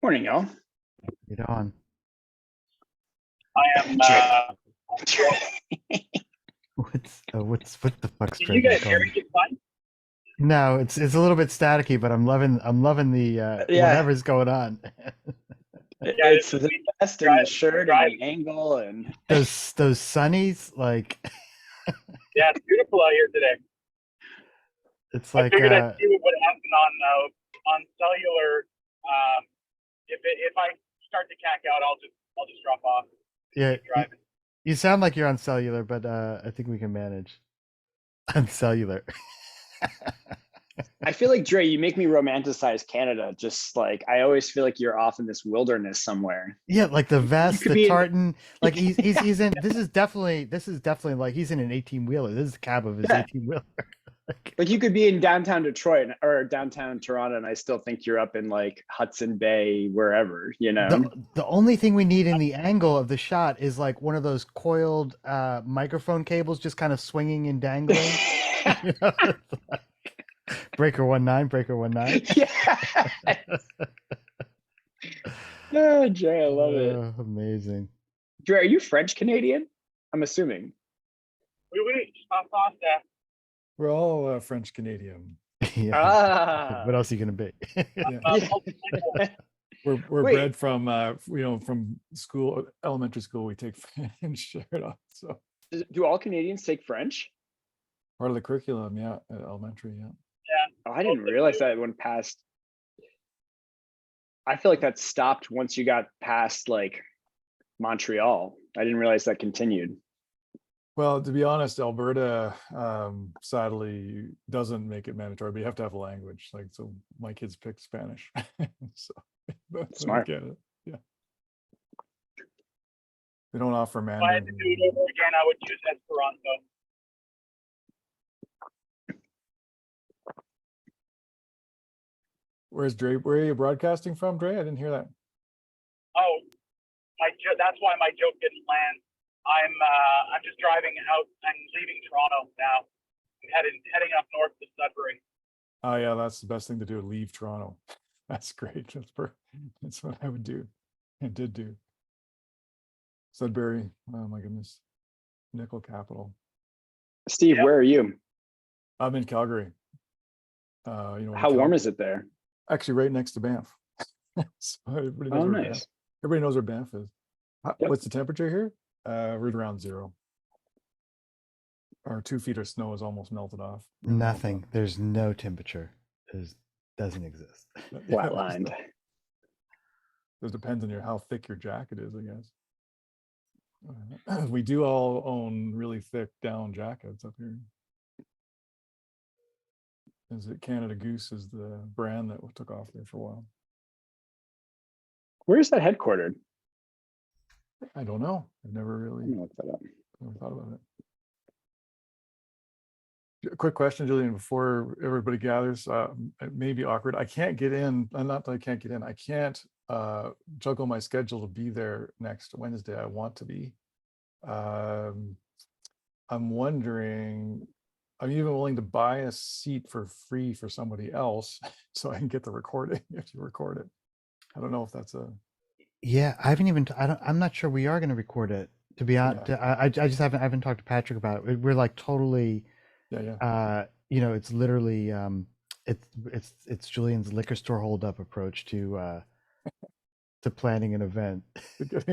Morning, y'all. Get on. I am. What's what the fuck's Can you guys hear me just fine? No, it's a little bit staticky, but I'm loving the whatever's going on. It's the vest and the shirt and the angle and those sunnies, like Yeah, it's beautiful out here today. it's I like figured I'd see what would happen on cellular. If I start to cack out, I'll just drop off. yeah, Keep driving. you sound like you're on cellular, but I think we can manage on cellular. I feel like, Dre, you make me romanticize Canada. Just like I always feel like you're off in this wilderness somewhere. Yeah, like the vest, could the be in- tartan, like he's in. This is definitely like he's in an 18-wheeler. This is the cab of his Yeah. 18-wheeler. Like you could be in downtown Detroit or downtown Toronto, and I still think you're up in like Hudson Bay, wherever, you know. The only thing we need in the angle of the shot is like one of those coiled microphone cables just kind of swinging and dangling. You know, it's like, breaker 19, breaker 19. Yeah. Oh, Dre, I love it. Amazing. Dre, are you French Canadian? I'm assuming. Oui, en français. We're all French Canadian. Yeah. Ah. What else are you gonna be? Yeah. We're Wait. bred from from school, elementary school. We take French right off. So Do all Canadians take French? part of the curriculum, yeah, at elementary, yeah. Oh, I didn't realize that went past. I feel like that stopped once you got past like Montreal. I didn't realize that continued. Well, to be honest, Alberta sadly doesn't make it mandatory, but you have to have a language. Like, so my kids picked Spanish. So that's Smart. Yeah. They don't offer If I had to Mandarin. do it over again, I would use Esperanto. Where's Dre? Where are you broadcasting from, Dre? I didn't hear that. Oh, that's why my joke didn't land. I'm just driving out. I'm leaving Toronto now. I'm heading up north to Sudbury. Oh yeah, that's the best thing to do. Leave Toronto. That's great. That's what I would do. I did do. Sudbury. Oh my goodness. Nickel capital. Steve, Yep. where are you? I'm in Calgary. How warm is it there? Actually, right next to Banff. So everybody knows Oh, where nice. Banff, everybody knows where Banff is. Yep. What's the temperature here? Right around 0. Our 2 feet of snow is almost melted off. Nothing. There's no temperature. Doesn't exist. Flatlined. It depends on how thick your jacket is, I guess. We do all own really thick down jackets up here. Is it Canada Goose is the brand that took off there for a while? Where is that headquartered? I don't know. I've never I'm really gonna look that up. thought about it. A quick question, Julian, before everybody gathers. It may be awkward. I can't get in. Not that I can't get in. I can't juggle my schedule to be there next Wednesday. I want to be. I'm wondering, I'm even willing to buy a seat for free for somebody else so I can get the recording if you record it. I don't know if that's a. Yeah, I haven't even. I'm not sure we are going to record it. To be honest, I just haven't talked to Patrick about it. We're like totally. Yeah. It's literally it's Julian's liquor store holdup approach to planning an event.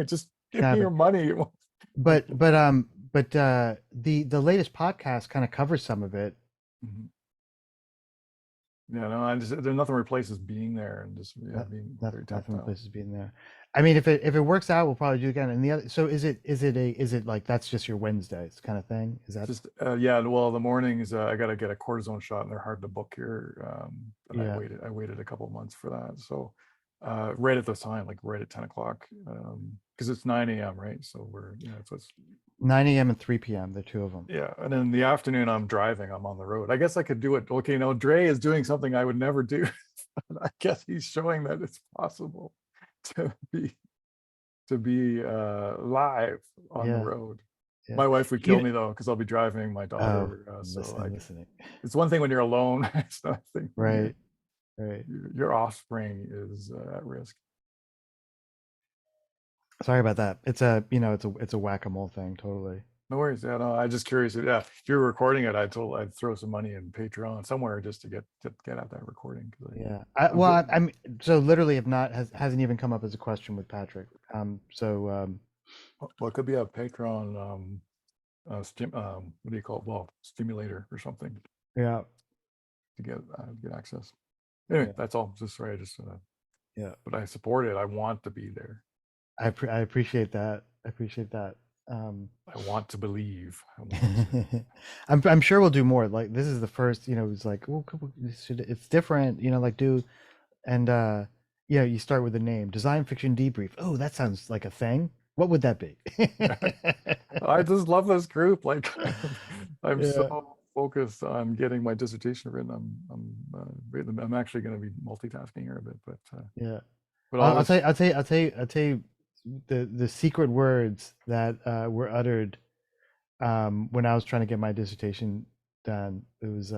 Just give me your money. But the latest podcast kind of covers some of it. Mhm. Yeah, no, there's nothing replaces being there and just being very Nothing tactile. replaces being there. I mean, if it works out, we'll probably do it again. And the other, so is it like that's just your Wednesdays kind of thing? Is that Just yeah? Well, the mornings I got to get a cortisone shot, and they're hard to book here. And Yeah. I waited a couple of months for that. So right at the time, like right at 10 o'clock, because it's 9 a.m. right? So so it's 9 a.m. and 3 p.m. The two of them. yeah. And then in the afternoon, I'm driving. I'm on the road. I guess I could do it. Okay, no, Dre is doing something I would never do. I guess he's showing that it's possible to be live on the road. Yeah. My wife would kill me though, because I'll be driving my daughter. Listening. It's one thing when you're alone. It's nothing. Right. Your offspring is at risk. Sorry about that. It's a, you know, it's a whack-a-mole thing, totally. No worries. Yeah, no, I just curious. Yeah, if you're recording it, I'd throw some money in Patreon somewhere just to get out that recording. Yeah. I'm good. I'm so literally have not hasn't even come up as a question with Patrick. Well, it could be a Patreon what do you call it? Well, stimulator or something Yeah. to get access. Anyway, Yeah. that's all. Just sorry, I just Yeah. but I support it. I want to be there. I appreciate that. I appreciate that. Um, I want to believe. I want to. I'm sure we'll do more. Like this is the first, you know, it's like, well, it's different, you know, like do and you know, you start with the name, design fiction debrief. Oh, that sounds like a thing. What would that be? I just love this group. Like I'm Yeah. so focused on getting my dissertation written. I'm actually going to be multitasking here a bit, Yeah. but I'll always. tell you, I'll tell you the secret words that were uttered when I was trying to get my dissertation done. It was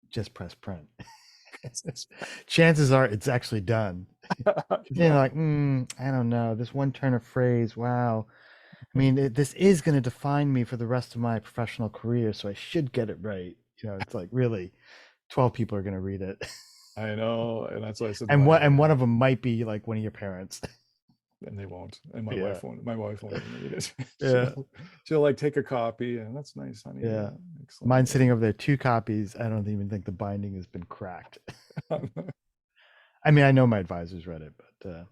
just press print. Chances are it's actually done. Then Yeah, like, I don't know, this one turn of phrase, wow. I mean, this is going to define me for the rest of my professional career, so I should get it right. You know, it's like really 12 people are going to read it. I know, and that's why I said And one of them might be like one of your parents. and they won't, and my Yeah. wife won't. My wife won't even read it. Yeah. She'll like take a copy, and that's nice, honey. Yeah. Yeah, excellent. Mine's sitting over there, 2 copies. I don't even think the binding has been cracked. I mean, I know my advisors read it, but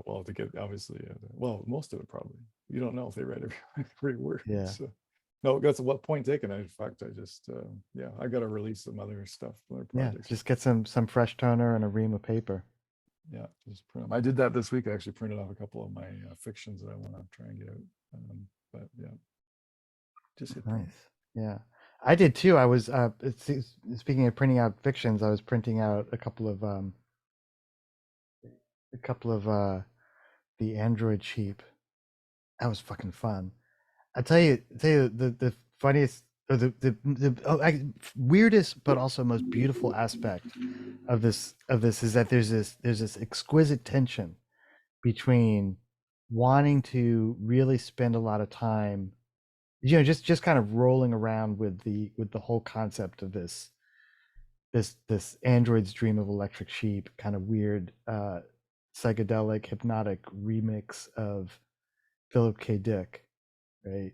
Well, to get obviously, well, most of it probably. You don't know if they read every word. yeah. So. No, that's what point taken. In fact, I just yeah, I got to release some other stuff, other Yeah, projects. just get some fresh toner and a ream of paper. Yeah, just print them. I did that this week. I actually printed off a couple of my fictions that I want to try and get out. But yeah, just hit print. Nice. Yeah. I did too. I was speaking of printing out fictions, I was printing out a couple of the Android sheep. That was fucking fun. Tell you the funniest or weirdest but also most beautiful aspect of this is that there's this exquisite tension between wanting to really spend a lot of time, you know, just kind of rolling around with the whole concept of this android's dream of electric sheep, kind of weird psychedelic hypnotic remix of Philip K. Dick, right?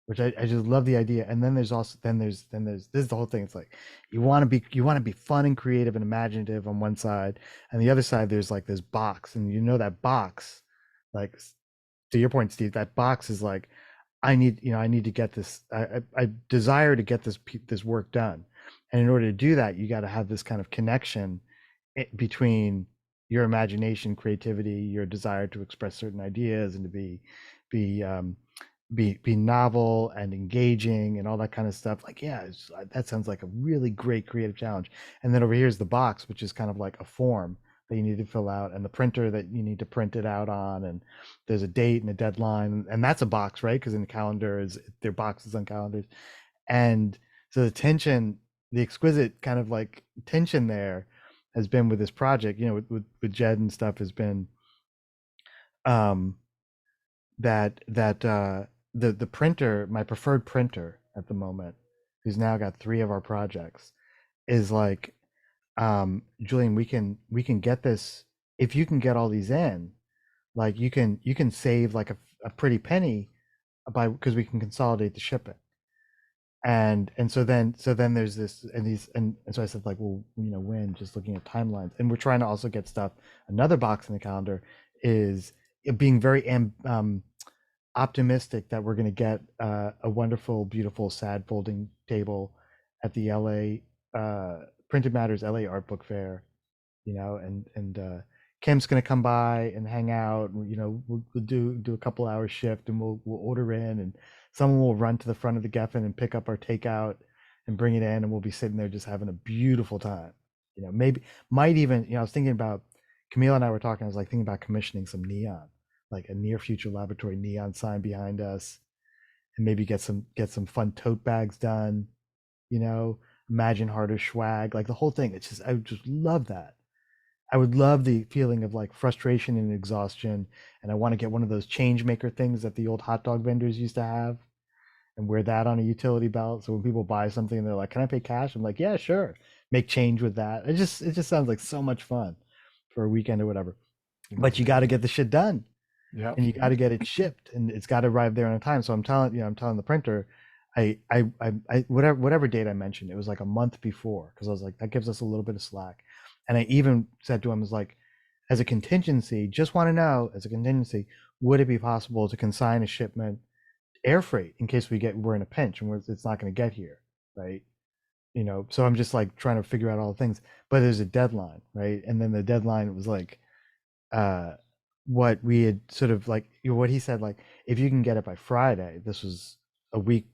Which I just love the idea. And then there's also then there's this is the whole thing. It's like you want to be fun and creative and imaginative on one side, and the other side there's like this box, and you know that box, like to your point, Steve, that box is like I need to get this. I desire to get this work done, and in order to do that, you got to have this kind of connection between your imagination, creativity, your desire to express certain ideas, and to be be novel and engaging and all that kind of stuff. Like, yeah, that sounds like a really great creative challenge. And then over here is the box, which is kind of like a form that you need to fill out, and the printer that you need to print it out on, and there's a date and a deadline, and that's a box, right? Because in the calendar is their boxes on calendars, and so the tension, the exquisite kind of like tension there has been with this project, you know, with Jed and stuff, has been um that the printer, my preferred printer at the moment, who's now got 3 of our projects, is like, Julian, we can get this, if you can get all these in, like you can save like a pretty penny by, because we can consolidate the shipping. And so then there's this and these and so I said, like, well, you know, when, just looking at timelines, and we're trying to also get stuff. Another box in the calendar is it being very optimistic that we're going to get a wonderful, beautiful, sad folding table at the LA Printed Matters LA Art Book Fair, you know, and Kim's going to come by and hang out. And, you know, we'll do a couple hours shift, and we'll order in, and someone will run to the front of the Geffen and pick up our takeout and bring it in, and we'll be sitting there just having a beautiful time. You know, maybe might even, you know, I was thinking about, Camille and I were talking, I was like thinking about commissioning some neon, like a near future laboratory neon sign behind us, and maybe get some fun tote bags done, you know, imagine harder swag, like the whole thing. It's just, I just love that. I would love the feeling of like frustration and exhaustion, and I want to get one of those change maker things that the old hot dog vendors used to have, and wear that on a utility belt. So when people buy something and they're like, "Can I pay cash?" I'm like, "Yeah, sure." Make change with that. It just sounds like so much fun for a weekend or whatever. But you got to get the shit done, Yeah. and you got to get it shipped, and it's got to arrive there on time. So I'm telling the printer, whatever date I mentioned, it was like a month before, because I was like, that gives us a little bit of slack. And I even said to him, "Is like, as a contingency, just want to know, as a contingency, would it be possible to consign a shipment air freight in case we're in a pinch and it's not going to get here, right?" So I'm just like trying to figure out all the things, but there's a deadline, right? And then the deadline was like, uh, what we had sort of like, what he said, like, if you can get it by Friday, this was a week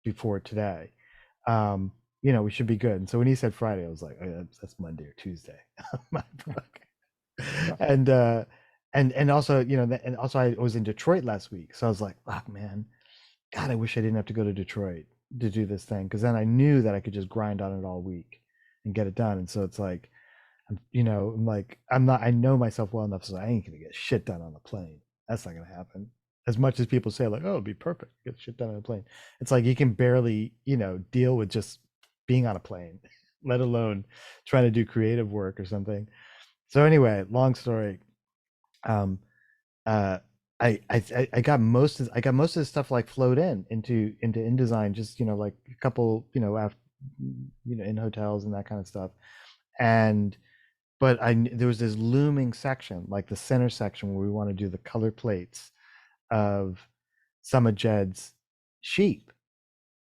before today, we should be good. And so when he said Friday, I was like, oh, that's Monday or Tuesday. My fuck. And also, and also I was in Detroit last week, so I was like, oh man, God, I wish I didn't have to go to Detroit to do this thing, because then I knew that I could just grind on it all week and get it done. And so it's like, I'm like, I know myself well enough, so I ain't gonna get shit done on the plane. That's not gonna happen. As much as people say, like, oh, it'd be perfect, get shit done on a plane. It's like you can barely, deal with just being on a plane, let alone trying to do creative work or something. So anyway, long story. Um, uh, I got I got most of the stuff like flowed into InDesign, just like a couple, after, in hotels and that kind of stuff. And but there was this looming section, like the center section, where we want to do the color plates of some of Jed's sheep.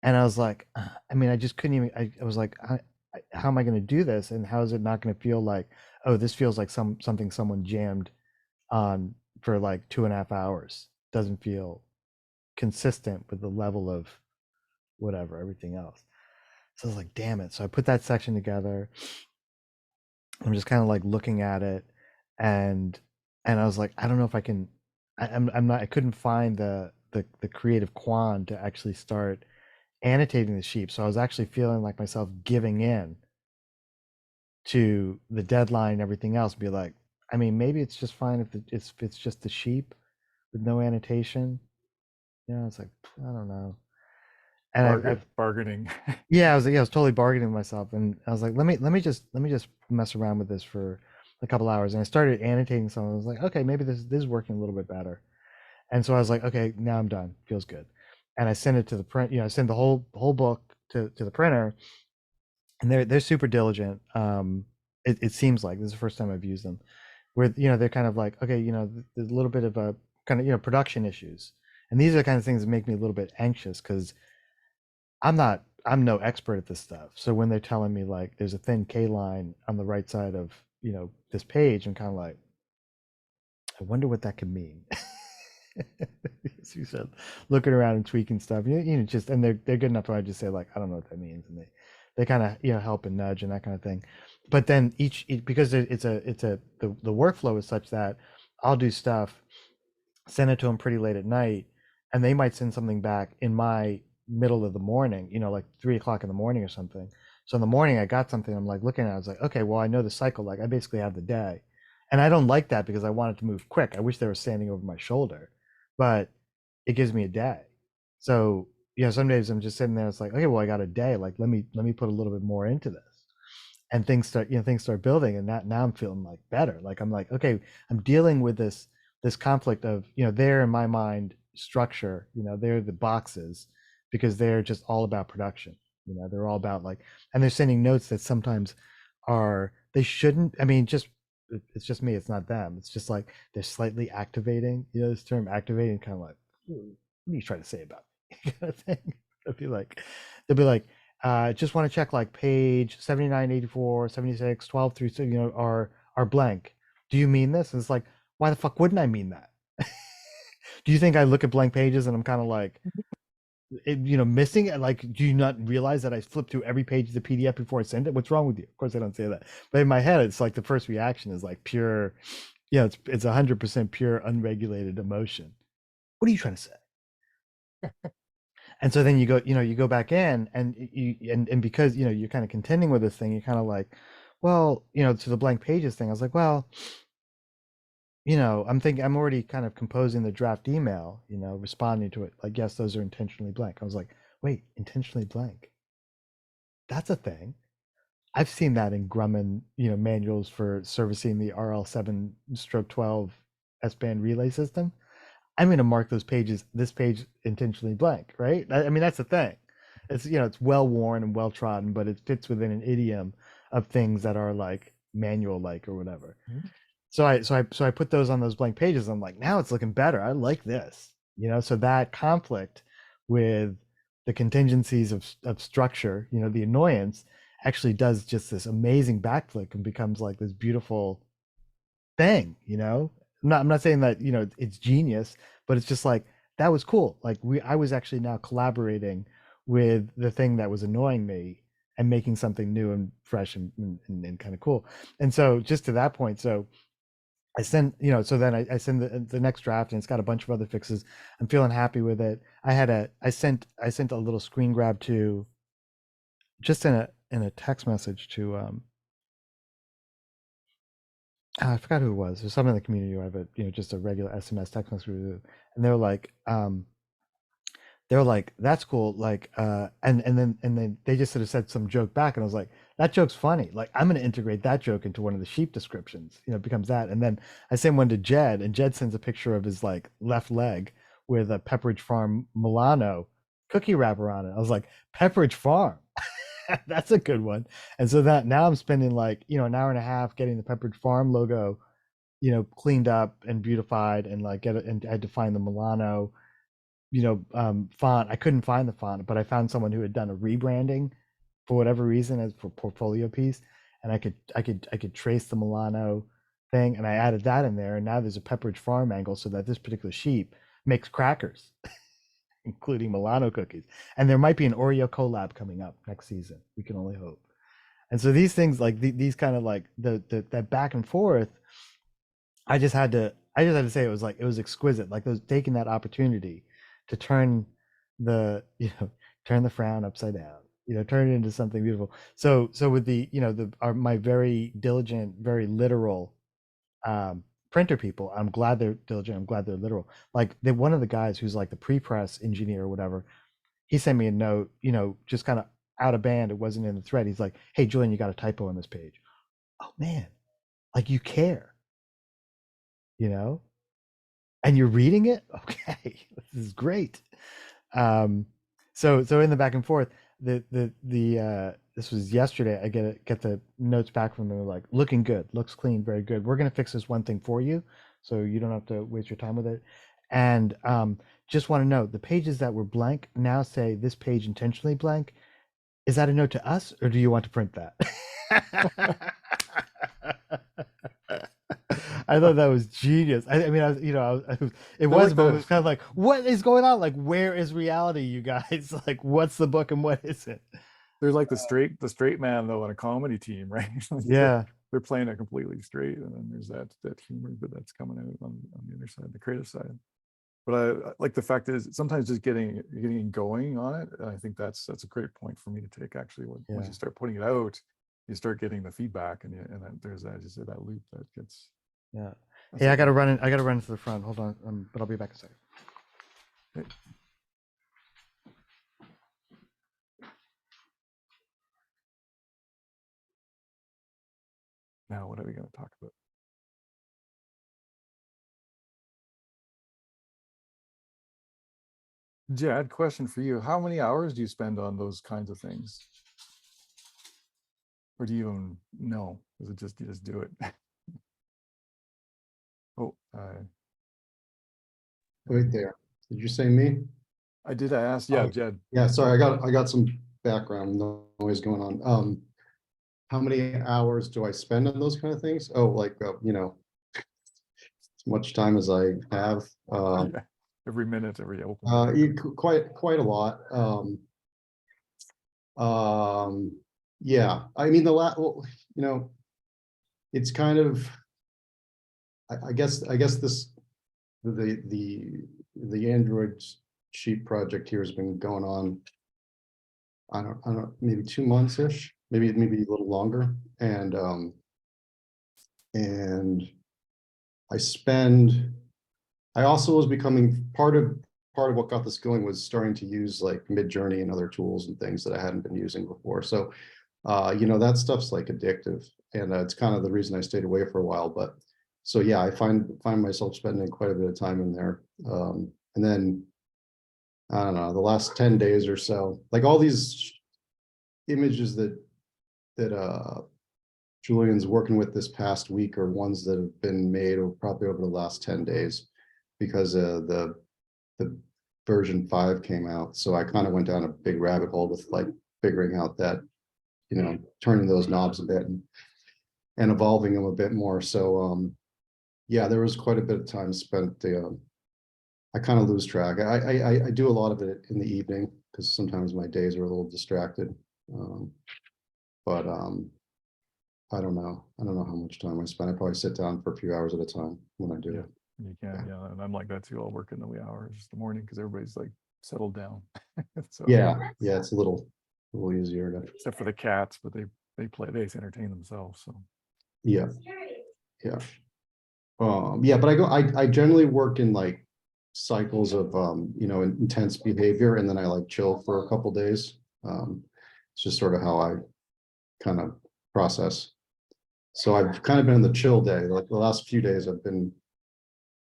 And I was like, I mean, I just couldn't even. I was like, how am I going to do this? And how is it not going to feel like, oh, this feels like something someone jammed on for like 2.5 hours? Doesn't feel consistent with the level of whatever everything else. So I was like, damn it. So I put that section together. I'm just kind of like looking at it, and I was like, I don't know if I can. I'm not. I couldn't find the creative quan to actually start annotating the sheep. So I was actually feeling like myself giving in to the deadline and everything else. Be like, I mean, maybe it's just fine if it's just the sheep with no annotation. It's like, I don't know. And Bargaining. yeah, I was totally bargaining with myself, and I was like, let me just mess around with this for a couple hours. And I started annotating some. I was like, okay, maybe this is working a little bit better. And so I was like, okay, now I'm done. Feels good. And I sent it to the print. I sent the whole book to the printer, and they're super diligent. It seems like this is the first time I've used them, where they're kind of like, okay, there's a little bit of a kind of production issues, and these are the kind of things that make me a little bit anxious, because I'm no expert at this stuff. So when they're telling me like there's a thin K line on the right side of, this page, I'm kind of like, I wonder what that could mean. As you said, looking around and tweaking stuff, just, and they're good enough where I just say like, I don't know what that means. And they kind of, help and nudge and that kind of thing. But then because the workflow is such that I'll do stuff, send it to them pretty late at night, and they might send something back in my middle of the morning, like 3 o'clock in the morning or something. So in the morning I got something, I'm like looking at it, I was like, okay, well, I know the cycle, like I basically have the day. And I don't like that, because I want it to move quick. I wish they were standing over my shoulder, but it gives me a day. So some days I'm just sitting there, it's like, okay, well, I got a day, like let me put a little bit more into this. And things start building, and now I'm feeling like better. Like I'm like, okay, I'm dealing with this conflict of, they're in my mind structure, they're the boxes, because they're just all about production. They're all about like, and they're sending notes that sometimes they shouldn't. I mean, it's just me, it's not them. It's just like they're slightly activating, this term activating, kind of like, what are you trying to say about me? Kind of thing. They'll be like, just want to check like page 79, 84, 76, 12 through, are blank. Do you mean this? And it's like, why the fuck wouldn't I mean that? Do you think I look at blank pages and I'm kind of like, missing it? Like, do you not realize that I flip through every page of the PDF before I send it? What's wrong with you? Of course I don't say that, but in my head it's like the first reaction is like pure, it's 100% pure unregulated emotion. What are you trying to say? And so then you go back in, and because you're kind of contending with this thing, you're kind of like, well, to the blank pages thing, I was like, well, I'm already kind of composing the draft email, responding to it. Like, yes, those are intentionally blank. I was like, wait, intentionally blank. That's a thing. I've seen that in Grumman, manuals for servicing the RL7/12 S-band relay system. I'm going to mark those pages, this page intentionally blank, right? I mean, that's the thing. It's, it's well worn and well trodden, but it fits within an idiom of things that are like manual like or whatever. Mhm. So I put those on those blank pages. I'm like, now it's looking better. I like this, so that conflict with the contingencies of structure, the annoyance actually does just this amazing backflip and becomes like this beautiful thing, I'm not saying that, it's genius, but it's just like, that was cool. Like I was actually now collaborating with the thing that was annoying me and making something new and fresh and kind of cool. And so just to that point, so I send, so then I send the next draft and it's got a bunch of other fixes. I'm feeling happy with it. I sent a little screen grab to just in a text message to I forgot who it was. There's someone in the community who I have just a regular SMS text message with, and they were like, that's cool. Like, and then they just sort of said some joke back, and I was like, that joke's funny. Like, I'm going to integrate that joke into one of the sheep descriptions. It becomes that. And then I send one to Jed, and Jed sends a picture of his like left leg with a Pepperidge Farm Milano cookie wrapper on it. I was like, Pepperidge Farm. That's a good one. And so that now I'm spending like, an hour and a half getting the Pepperidge Farm logo, cleaned up and beautified and like and I had to find the Milano, font. I couldn't find the font, but I found someone who had done a rebranding for whatever reason as for portfolio piece. And I could trace the Milano thing and I added that in there. And now there's a Pepperidge Farm angle so that this particular sheep makes crackers. Including Milano cookies. And there might be an Oreo collab coming up next season. We can only hope. And so these things like these kind of like that back and forth, I just had to say it was exquisite. Like those taking that opportunity to turn turn the frown upside down, turn it into something beautiful. So with the, my very diligent, very literal printer people, I'm glad they're diligent. I'm glad they're literal. Like one of the guys who's like the pre-press engineer or whatever, he sent me a note, just kind of out of band. It wasn't in the thread. He's like, hey, Julian, you got a typo on this page. Oh man, like you care, and you're reading it. Okay, this is great. So in the back and forth, this was yesterday. I get the notes back from them like, looking good, looks clean, very good. We're gonna fix this one thing for you, so you don't have to waste your time with it. And just want to know the pages that were blank now say this page intentionally blank. Is that a note to us, or do you want to print that? I thought that was genius. I mean, it was kind of like, what is going on? Like, where is reality, you guys? Like, what's the book and what isn't? They're like the straight man though on a comedy team, right? Like Yeah, they're playing it completely straight, and then there's that humor, but that's coming out on the other side, the creative side. But I like the fact is sometimes just getting going on it. I think that's a great point for me to take. Actually, once you start putting it out, you start getting the feedback, and then there's that, as you say, that loop that gets. Yeah. Hey, I gotta run into the front. Hold on, but I'll be back in a second. Okay. Now, what are we going to talk about? Jad, question for you. How many hours do you spend on those kinds of things? Or do you even know? Is it just, you just do it? Oh, Right there. Did you say me? I did ask, yeah, Jed. Yeah, sorry, I got some background noise going on. How many hours do I spend on those kind of things? Oh, like as much time as I have. Yeah, every minute, every open. Quite a lot. Yeah, I mean it's kind of, I guess this the Android sheet project here has been going on, I don't maybe 2 months ish, maybe a little longer. And I also was becoming part of what got this going was starting to use like Midjourney and other tools and things that I hadn't been using before. So, that stuff's like addictive, and it's kind of the reason I stayed away for a while. But so yeah, I find myself spending quite a bit of time in there. And then I don't know, the last 10 days or so, like all these images that Julian's working with this past week are ones that have been made probably over the last 10 days because the version 5 came out. So I kind of went down a big rabbit hole with like figuring out that, turning those knobs a bit and evolving them a bit more. So yeah, there was quite a bit of time spent. I kind of lose track. I do a lot of it in the evening because sometimes my days are a little distracted. But I don't know. I don't know how much time I spend. I probably sit down for a few hours at a time when I do it. You can, yeah, and I'm like that too. I'll work in the wee hours in the morning because everybody's like settled down. So Yeah, it's a little easier to. except for the cats, but they entertain themselves. So Yeah. Yeah, but I generally work in like cycles of intense behavior, and then I like chill for a couple days. It's just sort of how I kind of process. So I've kind of been in the chill day. Like the last few days, I've been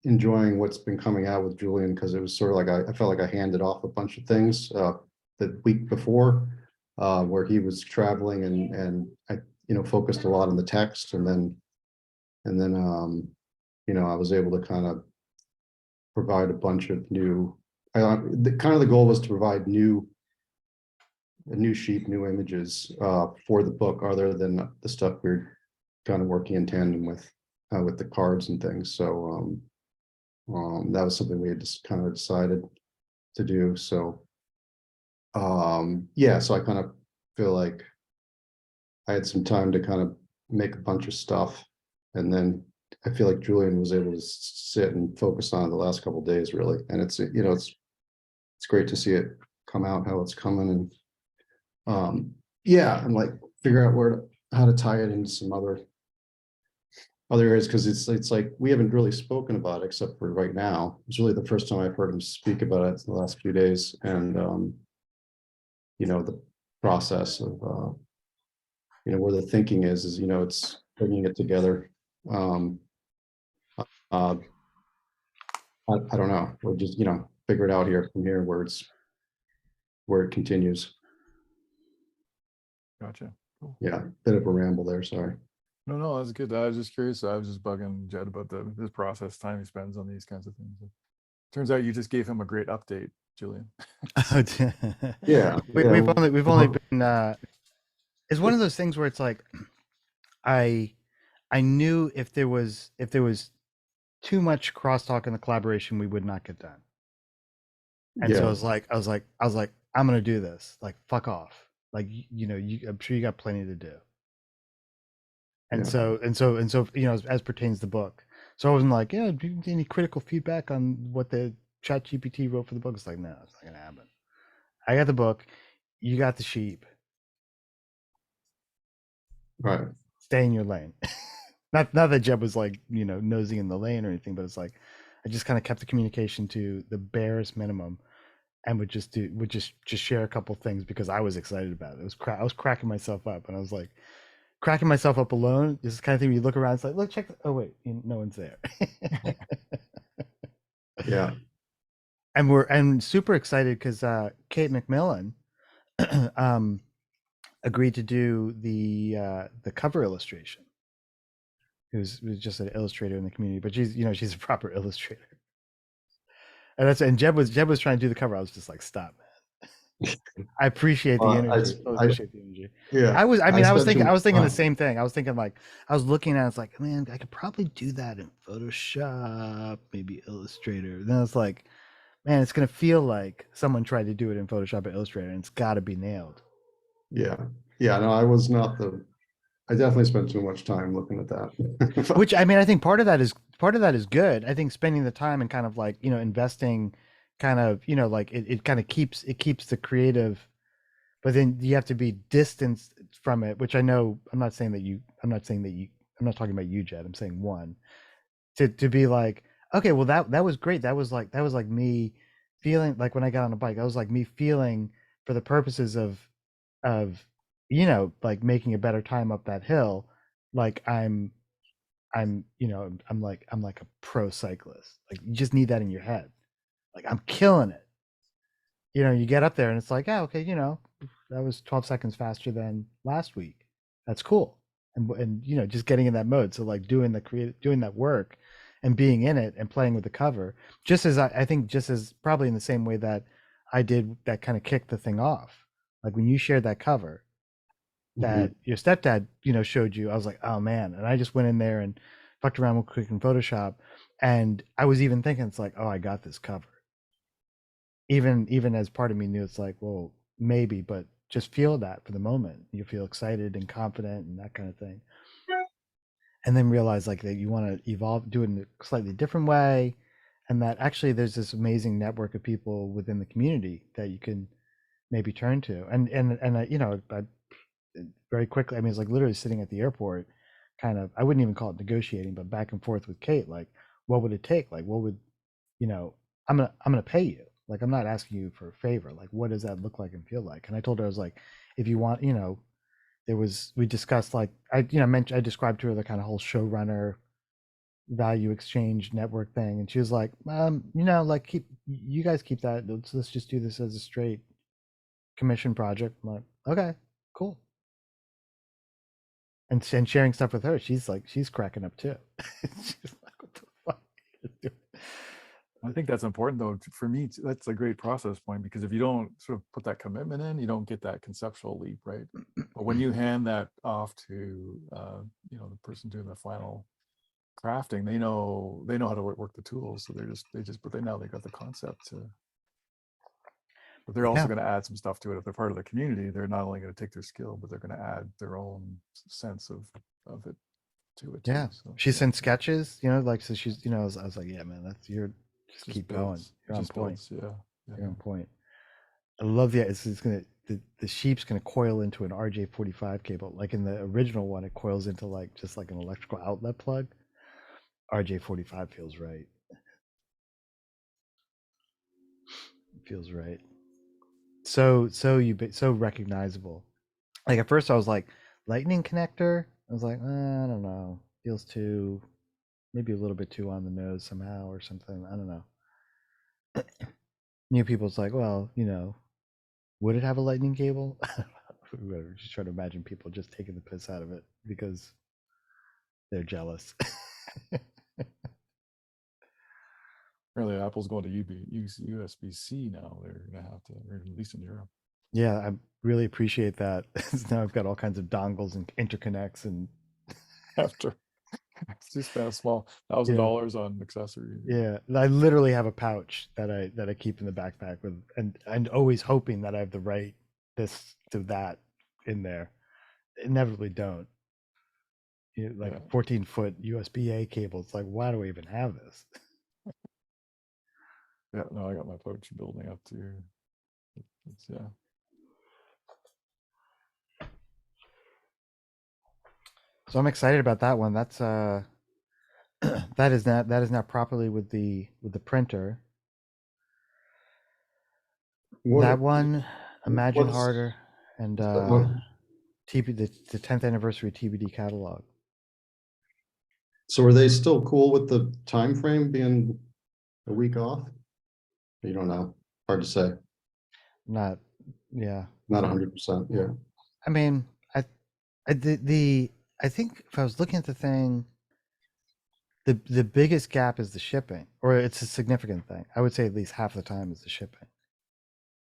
enjoying what's been coming out with Julian because it was sort of like I felt like I handed off a bunch of things the week before, where he was traveling, and I focused a lot on the text, and then I was able to kind of provide a bunch of new. The goal was to provide a new sheet, new images for the book, other than the stuff we're kind of working in tandem with the cards and things. So that was something we had just kind of decided to do. So yeah, so I kind of feel like I had some time to kind of make a bunch of stuff, and then I feel like Julian was able to sit and focus on it the last couple of days, really. And it's great to see it come out how it's coming, and yeah, and like figure out how to tie it into some other areas, because it's like we haven't really spoken about it except for right now. It's really the first time I've heard him speak about it in the last few days, and the process of where the thinking is it's bringing it together. I don't know. We'll just figure it out here from here where it continues. gotcha. Cool. Yeah, bit of a ramble there. Sorry. No, that's good. I was just curious. I was just bugging Jed about this process, time he spends on these kinds of things. Turns out you just gave him a great update, Julian. Yeah, we've only been. It's one of those things where it's like, I knew if there was too much crosstalk in the collaboration, we would not get done. And so I was like, I'm gonna do this. Like, fuck off. Like, I'm sure you got plenty to do. And so as pertains to the book. So I wasn't like, do you have any critical feedback on what the Chat GPT wrote for the book? It's like, no, it's not gonna happen. I got the book, you got the sheep. Right. Stay in your lane. Not that Jeb was like, nosing in the lane or anything, but it's like I just kind of kept the communication to the barest minimum, and would just share a couple things because I was excited about it. I was cracking myself up, and I was like cracking myself up alone. This is the kind of thing where you look around, it's like, look, check. Oh wait, no one's there. Yeah. And super excited because Kate McMillan agreed to do the cover illustration. Who's just an illustrator in the community, but she's a proper illustrator. And Jeb was trying to do the cover. I was just like, stop, man. I appreciate the energy. Yeah. I was thinking the same thing. I was thinking like, I was looking at it, it's like, man, I could probably do that in Photoshop, maybe Illustrator. Then it's like, man, it's gonna feel like someone tried to do it in Photoshop or Illustrator, and it's got to be nailed. Yeah. No, I definitely spent too much time looking at that. Which, I mean, I think part of that is good. I think spending the time and kind of like, investing kind of, like it kind of keeps the creative, but then you have to be distanced from it, which I know I'm not saying that you, I'm not talking about you, Jed. I'm saying one, to be like, okay, well that was great. That was like me feeling like when I got on a bike, that was like me feeling for the purposes of like making a better time up that hill, like I'm I'm like a pro cyclist. Like you just need that in your head. Like I'm killing it. You get up there and it's like, yeah, okay, that was 12 seconds faster than last week. That's cool. And just getting in that mode. So like doing that work and being in it and playing with the cover, just as I think just as probably in the same way that I did that kind of kicked the thing off. Like when you shared that cover that your stepdad, showed you, I was like, oh man. And I just went in there and fucked around real quick in Photoshop. And I was even thinking, it's like, oh, I got this cover. Even as part of me knew it's like, well, maybe, but just feel that for the moment. You feel excited and confident and that kind of thing. And then realize like that you want to evolve, do it in a slightly different way. And that actually there's this amazing network of people within the community that you can maybe turn to. And I very quickly, I mean, it's like literally sitting at the airport, kind of, I wouldn't even call it negotiating, but back and forth with Kate, like, what would it take? Like, what would, I'm gonna pay you. Like, I'm not asking you for a favor. Like, what does that look like and feel like? And I told her, I was like, if you want, we discussed like, I described to her the kind of whole showrunner value exchange network thing. And she was like, like you guys keep that. Let's just do this as a straight commission project. I'm like, okay, cool. And sharing stuff with her, she's cracking up too. She's like, what the fuck? I think that's important though. For me, that's a great process point, because if you don't sort of put that commitment in, you don't get that conceptual leap, right? But when you hand that off to the person doing the final crafting, they know how to work the tools. So now they got the concept to. But they're also going to add some stuff to it. If they're part of the community, they're not only going to take their skill, but they're going to add their own sense of it to it. Yeah, too. So, she sent sketches. So she's. I was like, yeah, man, that's your. Just keep going. You're on point. You're on point. I love the. It's gonna. The sheep's gonna coil into an RJ45 cable. Like in the original one, it coils into just like an electrical outlet plug. RJ45 feels right. It feels right. So recognizable. Like at first I was like, lightning connector. I was like, I don't know. Feels too, maybe a little bit too on the nose somehow or something. I don't know. New people's like, well, would it have a lightning cable? We're just trying to imagine people just taking the piss out of it because they're jealous. Apparently, Apple's going to USB-C now. They're going to have to, or at least in Europe. Yeah, I really appreciate that. Now I've got all kinds of dongles and interconnects and. After just spent a small $1,000 on accessories. Yeah, I literally have a pouch that I keep in the backpack with, and always hoping that I have the right this to that in there. Inevitably don't. 14-foot USB-A cable. It's like, why do I even have this? Yeah, no, I got my pouch building up too. Yeah. So I'm excited about that one. That's that is now properly with the printer. That one, Imagine Harder, and the 10th anniversary TBD catalog. So are they still cool with the time frame being a week off? You don't know. Hard to say. Not 100%. Yeah. I mean, I think if I was looking at the thing, the biggest gap is the shipping, or it's a significant thing. I would say at least half the time is the shipping.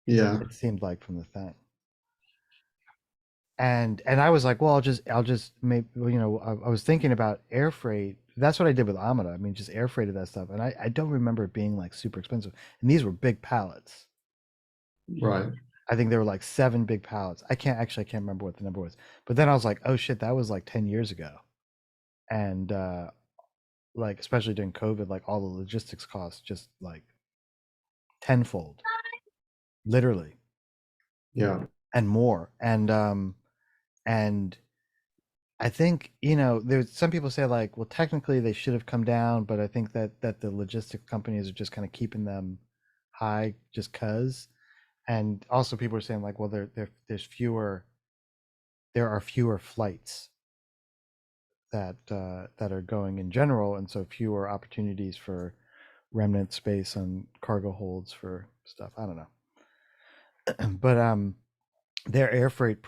Yeah. It seemed like from the thing. And I was like, well, I'll just maybe, I was thinking about air freight. That's what I did with Amada. I mean, just air freighted that stuff. And I don't remember it being like super expensive. And these were big pallets. Right. I think there were like 7 big pallets. I can't remember what the number was. But then I was like, oh shit, that was like 10 years ago. And like, especially during COVID, like all the logistics costs just like tenfold, literally. Yeah. And more. And And I think, you know, there's some people say like, well, technically they should have come down, but I think that the logistics companies are just kind of keeping them high just cause. And also people are saying like, well, there are fewer flights that are going in general, and so fewer opportunities for remnant space on cargo holds for stuff. I don't know, but their air freight.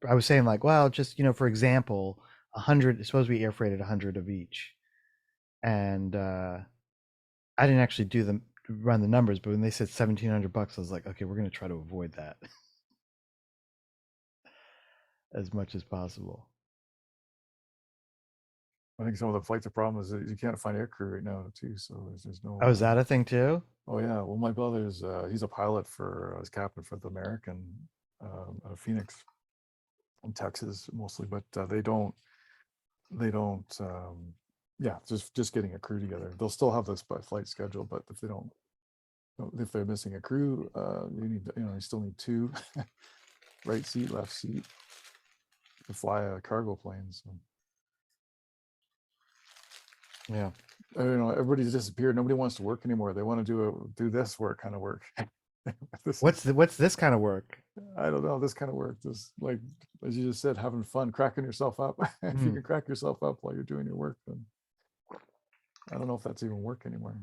I was saying like, well, just you know, for example, 100 it's supposed to be air freighted 100 of each, and I didn't actually run the numbers, but when they said $1,700, I was like, okay, we're gonna try to avoid that as much as possible. I think some of the flights, the problem is that you can't find aircrew right now too. So there's no. Oh, is that a thing too? Oh yeah. Well, my brother's he's a pilot for as captain for the American out of Phoenix, in Texas mostly, but they don't. Yeah, just getting a crew together. They'll still have this flight schedule, but if they don't, if they're missing a crew, you still need two, right seat, left seat, to fly a cargo plane. So. Yeah. Everybody's disappeared. Nobody wants to work anymore. They want to do this work kind of work. What's this kind of work? I don't know. This kind of work, just like as you just said, having fun, cracking yourself up. If you can crack yourself up while you're doing your work, then I don't know if that's even work anymore.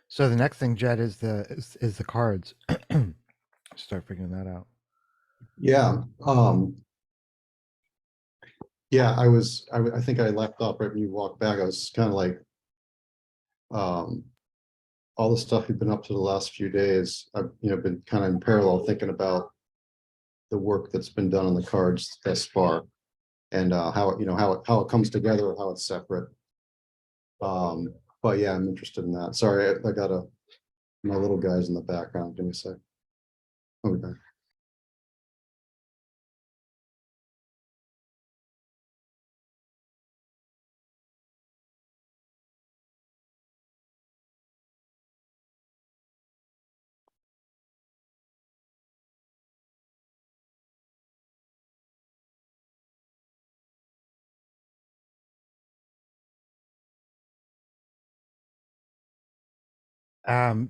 So the next thing, Jed, is the cards. Start figuring that out. Yeah. Yeah, I think I left off right when you walked back. I was kind of like, all the stuff you've been up to the last few days, I've, been kind of in parallel thinking about the work that's been done on the cards thus far, and how it comes together, how it's separate. But yeah, I'm interested in that. Sorry, I got my little guy's in the background. Give me a sec. I'll be back.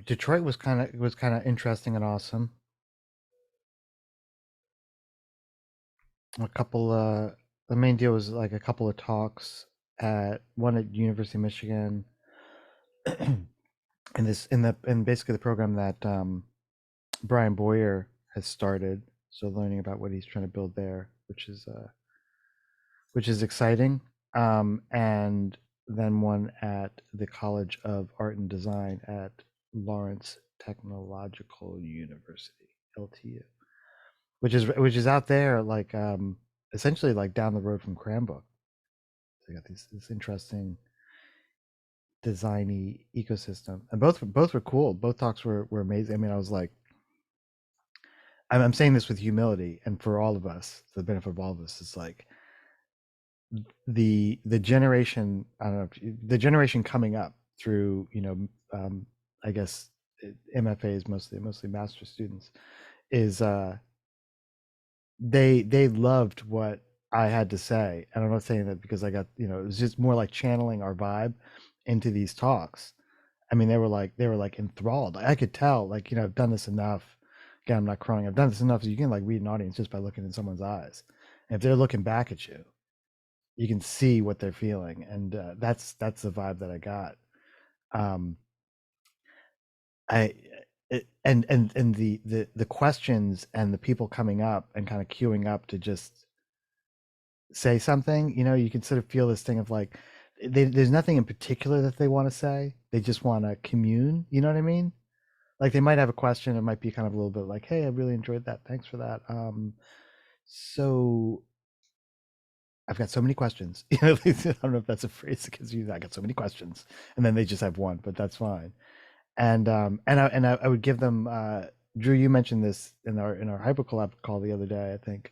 Detroit was kind of interesting and awesome. A couple the main deal was like a couple of talks at one at University of Michigan in basically the program that Brian Boyer has started, so learning about what he's trying to build there, which is exciting. And then one at the College of Art and Design at Lawrence Technological University, LTU, which is out there, like essentially like down the road from Cranbrook. They got this interesting designy ecosystem, and both were cool. Both talks were amazing. I mean, I was like, I'm saying this with humility, and for all of us, for the benefit of all of us, it's like the generation, I don't know, the generation coming up through, I guess MFAs, mostly master students, is they loved what I had to say. And I'm not saying that because I got, it was just more like channeling our vibe into these talks. I mean, they were like enthralled. I could tell, like, I've done this enough. Again, I'm not crying. I've done this enough so you can like read an audience just by looking in someone's eyes. And if they're looking back at you, you can see what they're feeling. And that's the vibe that I got. And the questions and the people coming up and kind of queuing up to just say something, you can sort of feel this thing of like, there's nothing in particular that they want to say. They just want to commune. You know what I mean? Like they might have a question. It might be kind of a little bit like, hey, I really enjoyed that. Thanks for that. So I've got so many questions. I don't know if that's a phrase because I got so many questions, and then they just have one, but that's fine. And I would give them. Drew, you mentioned this in our HyperCollab call the other day. I think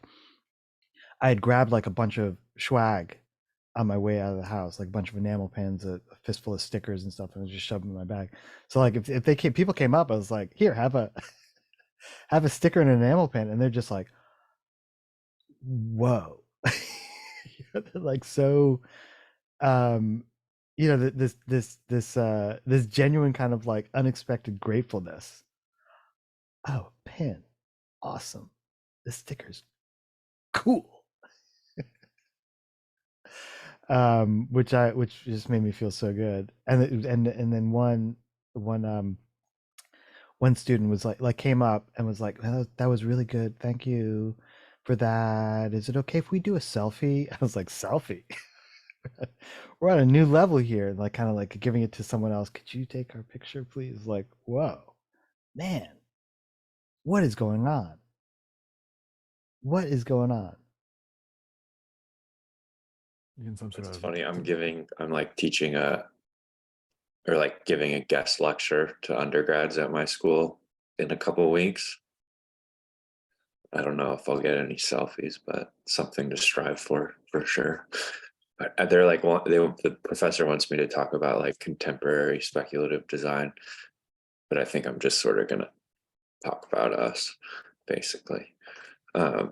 I had grabbed like a bunch of swag on my way out of the house, like a bunch of enamel pens, a fistful of stickers and stuff, and I was just shoving them in my bag. So like if they came, people came up, I was like, here, have a have a sticker and an enamel pen, and they're just like, whoa. They're like so this genuine kind of like unexpected gratefulness. Oh, pen, awesome. This sticker's cool. Which just made me feel so good. And then one student was like came up and was like, that was really good, thank you for that. Is it okay if we do a selfie? I was like, selfie? We're on a new level here, like kind of like giving it to someone else. Could you take our picture, please? Like, whoa, man, what is going on? What is going on? In some sort It's of funny. I'm like teaching or like giving a guest lecture to undergrads at my school in a couple of weeks. I don't know if I'll get any selfies, but something to strive for sure. But they're like, the professor wants me to talk about like contemporary speculative design, but I think I'm just sort of gonna talk about us, basically. I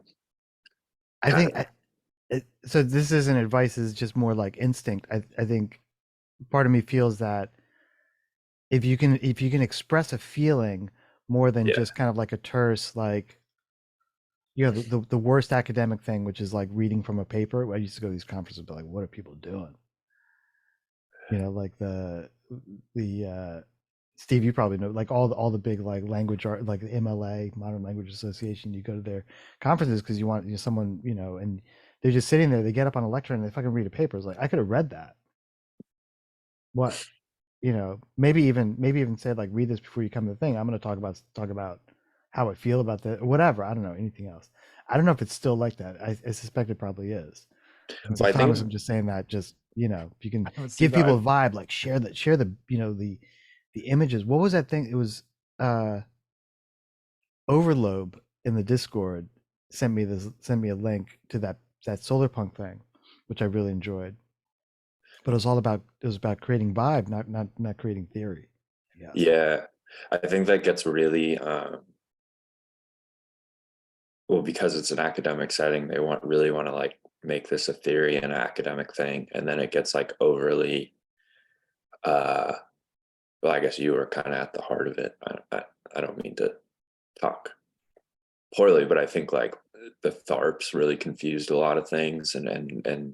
think so. This isn't advice; it's just more like instinct. I think part of me feels that if you can express a feeling more than Yeah. just kind of like a terse, like, you know, the worst academic thing, which is like reading from a paper. I used to go to these conferences, but like, what are people doing? You know, like the Steve, you probably know, like all the big like language art, like the MLA, Modern Language Association. You go to their conferences because you want, you know, someone, you know, and they're just sitting there. They get up on a lecture and they fucking read a paper. It's like, I could have read that. What, you know, maybe even said like, read this before you come to the thing. I'm going to talk about how I feel about that, whatever. I don't know anything else. I don't know if it's still like that. I suspect it probably is. And so Well, I Thomas, think- I'm just saying that, just, you know, if you can I would see give people that. a vibe, like share the, you know, the images. What was that thing? It was Overlobe in the Discord sent me a link to that solar punk thing, which I really enjoyed. But it was about creating vibe, not creating theory. Yes. Yeah, I think that gets really well, because it's an academic setting, they really want to like make this a theory and an academic thing, and then it gets like overly well, I guess you were kind of at the heart of it. I don't mean to talk poorly, but I think like the THARPs really confused a lot of things, and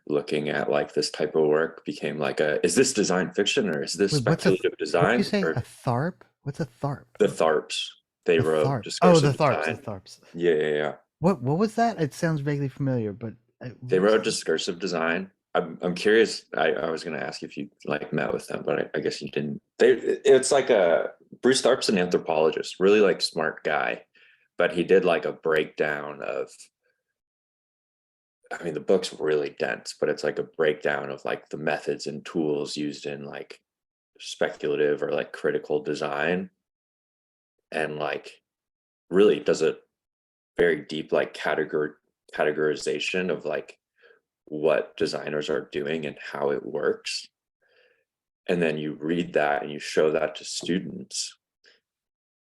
looking at like this type of work became like is this design fiction or is this Wait, speculative what do design? you say? Or A THARP? What's a THARP? the THARPs, they The wrote THARP. Oh, discursive the THARPs. design. The THARPs. Yeah. What was that? It sounds vaguely familiar, but They wrote discursive design. I'm curious. I was going to ask if you like met with them, but I guess you didn't. It's like Bruce Tharp's an anthropologist, really like smart guy, but he did like a breakdown of. I mean, the book's really dense, but it's like a breakdown of like the methods and tools used in like speculative or like critical design, and like really does a very deep like categorization of like what designers are doing and how it works. And then you read that and you show that to students,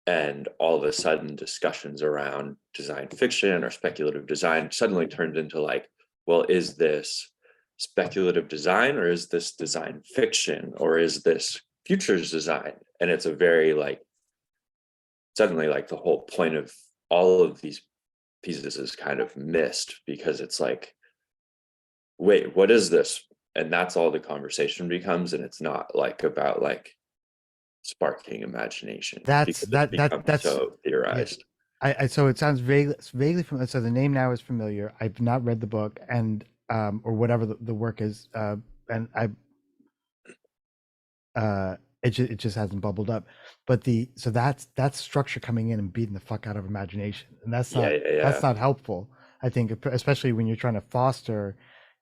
and all of a sudden discussions around design fiction or speculative design suddenly turned into like, well, is this speculative design or is this design fiction or is this futures design? And it's a very like, suddenly like the whole point of all of these pieces is kind of missed, because it's like, wait, what is this? And that's all the conversation becomes, and it's not like about like sparking imagination. That's so theorized. So it sounds vaguely familiar. So the name now is familiar. I've not read the book, and or whatever the work is, and it just hasn't bubbled up. But that's structure coming in and beating the fuck out of imagination, and that's not helpful. I think, especially when you're trying to foster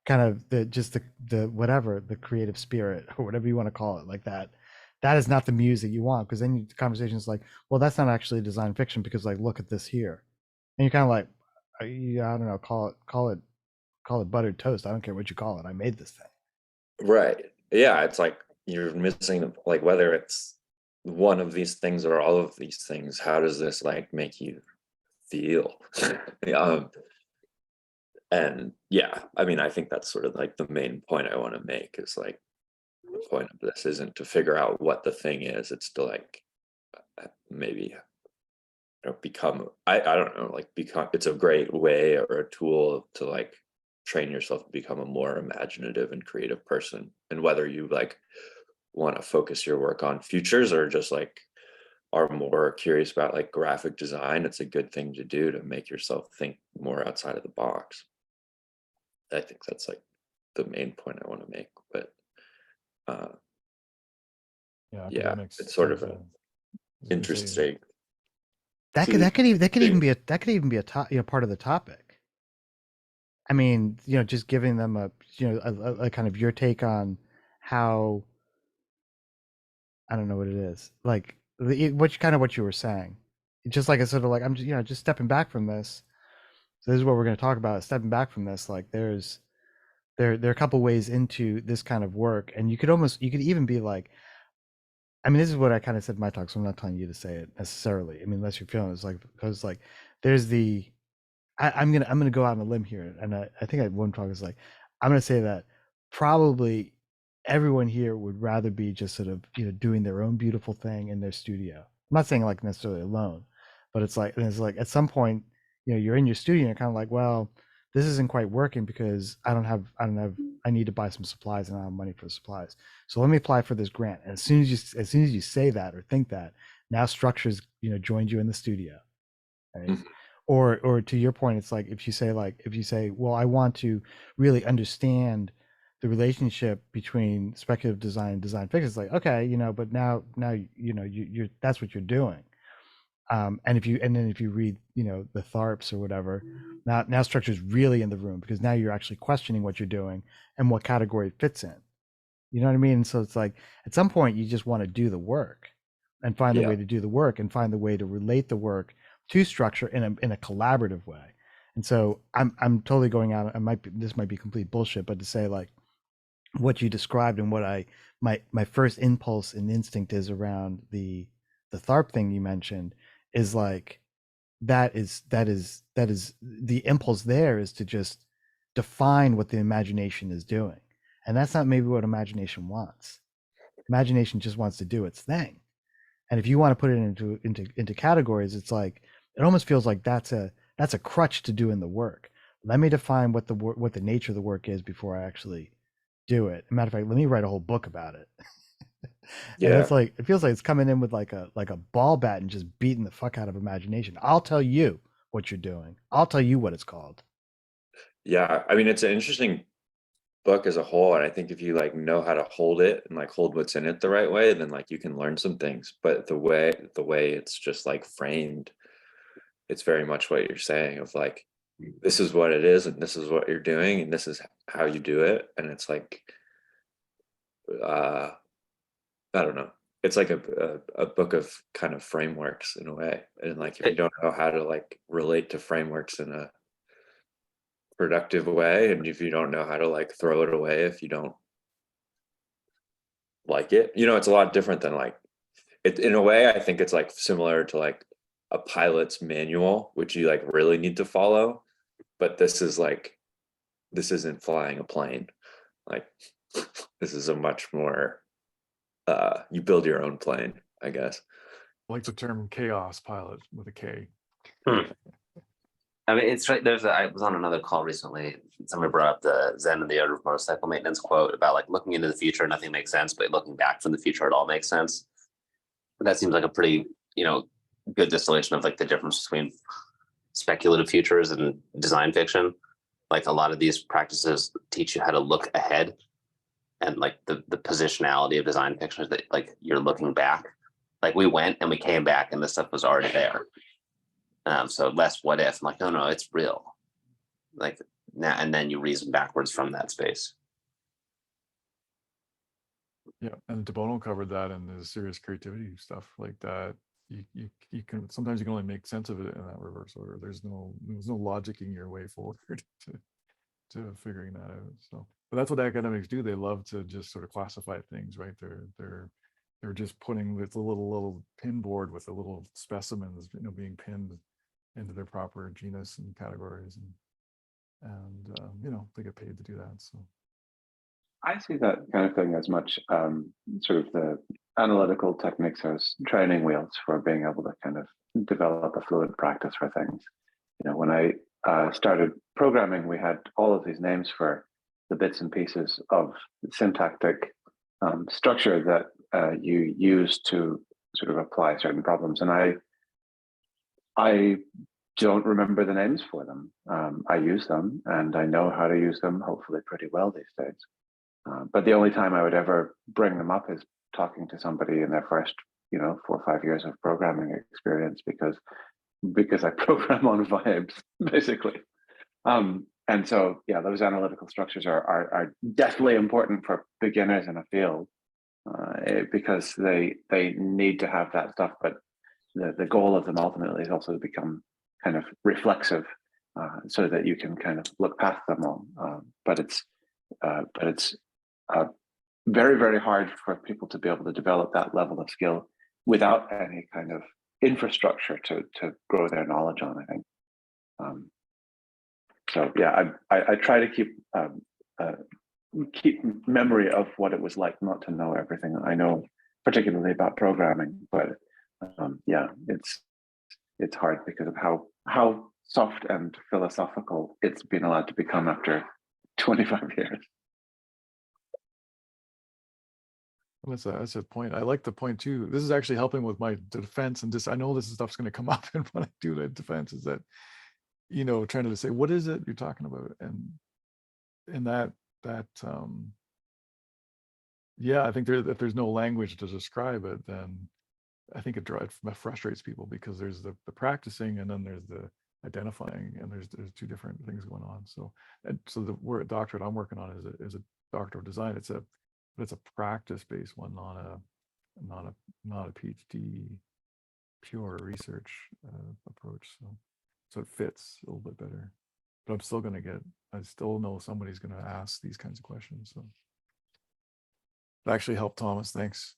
kind of the whatever, the creative spirit or whatever you want to call it, like that. That is not the music you want, because then the conversation is like, well, that's not actually design fiction because like, look at this here, and you're kind of like, yeah, I don't know, call it call it buttered toast. I don't care what you call it. I made this thing. Right. Yeah, it's like you're missing, like, whether it's one of these things or all of these things, how does this like make you feel? um and yeah, I mean, I think that's sort of like the main point I want to make, is like the point of this isn't to figure out what the thing is, it's to like maybe, you know, become, I don't know, like become, it's a great way or a tool to like train yourself to become a more imaginative and creative person. And whether you like want to focus your work on futures or just like are more curious about like graphic design, it's a good thing to do to make yourself think more outside of the box. I think that's like the main point I want to make. But Yeah, yeah, academics it's sort of tend an to, as you say, interesting. That could even be a part of the topic. I mean, you know, just giving them a kind of your take on how, I don't know what it is, like what you were saying, just like a sort of like, I'm just, you know, just stepping back from this. So this is what we're going to talk about. Stepping back from this, like there are a couple ways into this kind of work, and you could even be like, I mean, this is what I kind of said in my talk, so I'm not telling you to say it necessarily. I mean, unless you're feeling it's like, because like there's the, I'm gonna go out on a limb here, and I think one talk is like, I'm gonna say that probably everyone here would rather be just sort of, you know, doing their own beautiful thing in their studio. I'm not saying like necessarily alone, but it's like at some point, you know, you're in your studio and you're kind of like, well, this isn't quite working because I need to buy some supplies and I don't have money for the supplies. So let me apply for this grant. And as soon as you say that or think that, now structures, you know, joined you in the studio. Right? Mhm. Or to your point, it's like if you say, well, I want to really understand the relationship between speculative design and design fiction. It's like, okay, you know, but now you know you're that's what you're doing. And then if you read, you know, the Tharps or whatever, now structure's really in the room because now you're actually questioning what you're doing and what category it fits in. You know what I mean? So it's like at some point you just want to do the work and find the Yeah. way to do the work and find the way to relate the work to structure in a collaborative way. And so I'm totally going out. This might be complete bullshit, but to say like what you described and what my first impulse and instinct is around the Tharp thing you mentioned is like that is the impulse there is to just define what the imagination is doing. And that's not maybe what imagination wants. Imagination just wants to do its thing. And if you want to put it into categories, it's like it almost feels like that's a crutch to doing the work. Let me define what the nature of the work is before I actually do it. Matter of fact, let me write a whole book about it. And Yeah. it's like it feels like it's coming in with like a ball bat and just beating the fuck out of imagination. I'll tell you what you're doing. I'll tell you what it's called. Yeah. I mean, it's an interesting book as a whole. And I think if you like know how to hold it and like hold what's in it the right way, then like you can learn some things. But the way it's just like framed, it's very much what you're saying of like, this is what it is and this is what you're doing and this is how you do it. And it's like, I don't know. It's like a book of kind of frameworks in a way. And like, if you don't know how to like relate to frameworks in a productive way, and if you don't know how to like throw it away if you don't like it, you know, it's a lot different than like it. In a way, I think it's like similar to like a pilot's manual, which you like really need to follow. But this isn't flying a plane. Like this is a much more you build your own plane, I guess. I like the term chaos pilot with a K. I mean, it's right. I was on another call recently. Somebody brought up the Zen and the Art of Motorcycle Maintenance quote about like looking into the future, nothing makes sense, but looking back from the future, it all makes sense. But that seems like a pretty, you know, good distillation of like the difference between speculative futures and design fiction. Like a lot of these practices teach you how to look ahead, and like the positionality of design fiction is that like you're looking back. Like we went and we came back and this stuff was already there. So less what if. I'm like, no, it's real. Like now, and then you reason backwards from that space. Yeah, and DeBono covered that in the serious creativity stuff like that. You can sometimes you can only make sense of it in that reverse order. There's no logicking your way forward figuring that out. So, but that's what academics do. They love to just sort of classify things, right? They're just putting with a little pin board with the little specimens, being pinned into their proper genus and categories, and they get paid to do that. So I see that kind of thing as much sort of the analytical techniques as training wheels for being able to kind of develop a fluid practice for things. When I started programming, we had all of these names for the bits and pieces of syntactic structure that you use to sort of apply certain problems. And I don't remember the names for them. I use them and I know how to use them, hopefully pretty well these days. But the only time I would ever bring them up is talking to somebody in their first, 4 or 5 years of programming experience, because I program on vibes, basically. And so, yeah, those analytical structures are definitely important for beginners in a field because they need to have that stuff. But the goal of them ultimately is also to become kind of reflexive, so that you can kind of look past them all. But it's very, very hard for people to be able to develop that level of skill without any kind of infrastructure to grow their knowledge on, I think. So yeah, I try to keep memory of what it was like not to know everything I know, particularly about programming. But yeah, it's hard because of how soft and philosophical it's been allowed to become after 25 years. That's a point. I like the point too. This is actually helping with my defense, and I know this stuff's going to come up, and when I do the defense, is that trying to say what is it you're talking about, and that yeah, I think if there's no language to describe it, then I think it frustrates people, because there's the practicing and then there's the identifying, and there's two different things going on. So the doctorate I'm working on is a doctoral design. It's a practice-based one, not a PhD pure research approach. So it fits a little bit better. But I still know somebody's going to ask these kinds of questions. So it actually helped, Thomas. Thanks.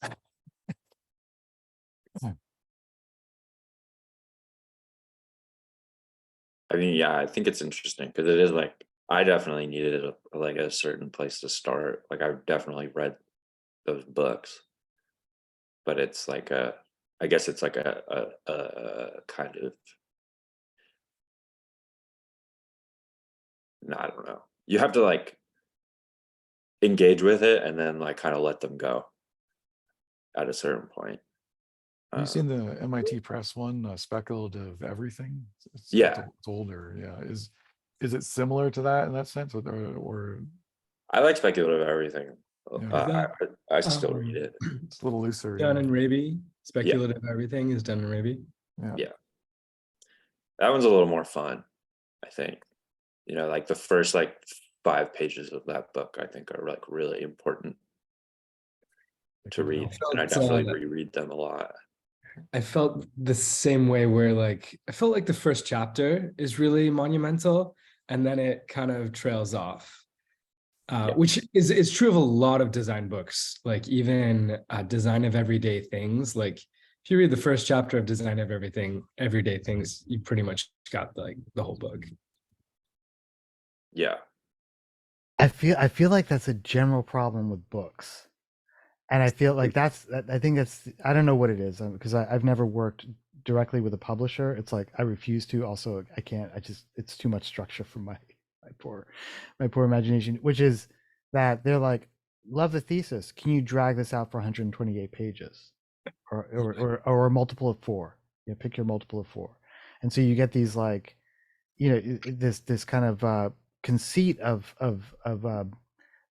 I mean, yeah, I think it's interesting because it is like, I definitely needed a certain place to start. Like, I've definitely read those books, but it's like I guess it's like a kind of, no, I don't know. You have to like engage with it and then like kind of let them go at a certain point. Have you seen the MIT Press one, Speculative Everything? Yeah. It's older. Yeah. Is it similar to that in that sense, or I like Speculative Everything. Yeah. I still read it. it's a little looser? Dun Yeah. and Raby. Speculative Everything is Dun and Raby. Yeah. That one's a little more fun, I think. Like the first 5 pages of that book, I think, are like really important to read, and I definitely reread them a lot. I felt the same way, where I felt like the first chapter is really monumental, and then it kind of trails off, which is true of a lot of design books, like even Design of Everyday Things. Like if you read the first chapter of Design of Everyday Things, you pretty much got the whole book. Yeah. I feel like that's a general problem with books. And I feel like I don't know what it is, because I've never worked directly with a publisher. It's like, I refuse to. Also, I can't, it's too much structure for my poor imagination, which is that they're like, love the thesis. Can you drag this out for 128 pages or a multiple of 4? Pick your multiple of 4. And so you get these this kind of conceit of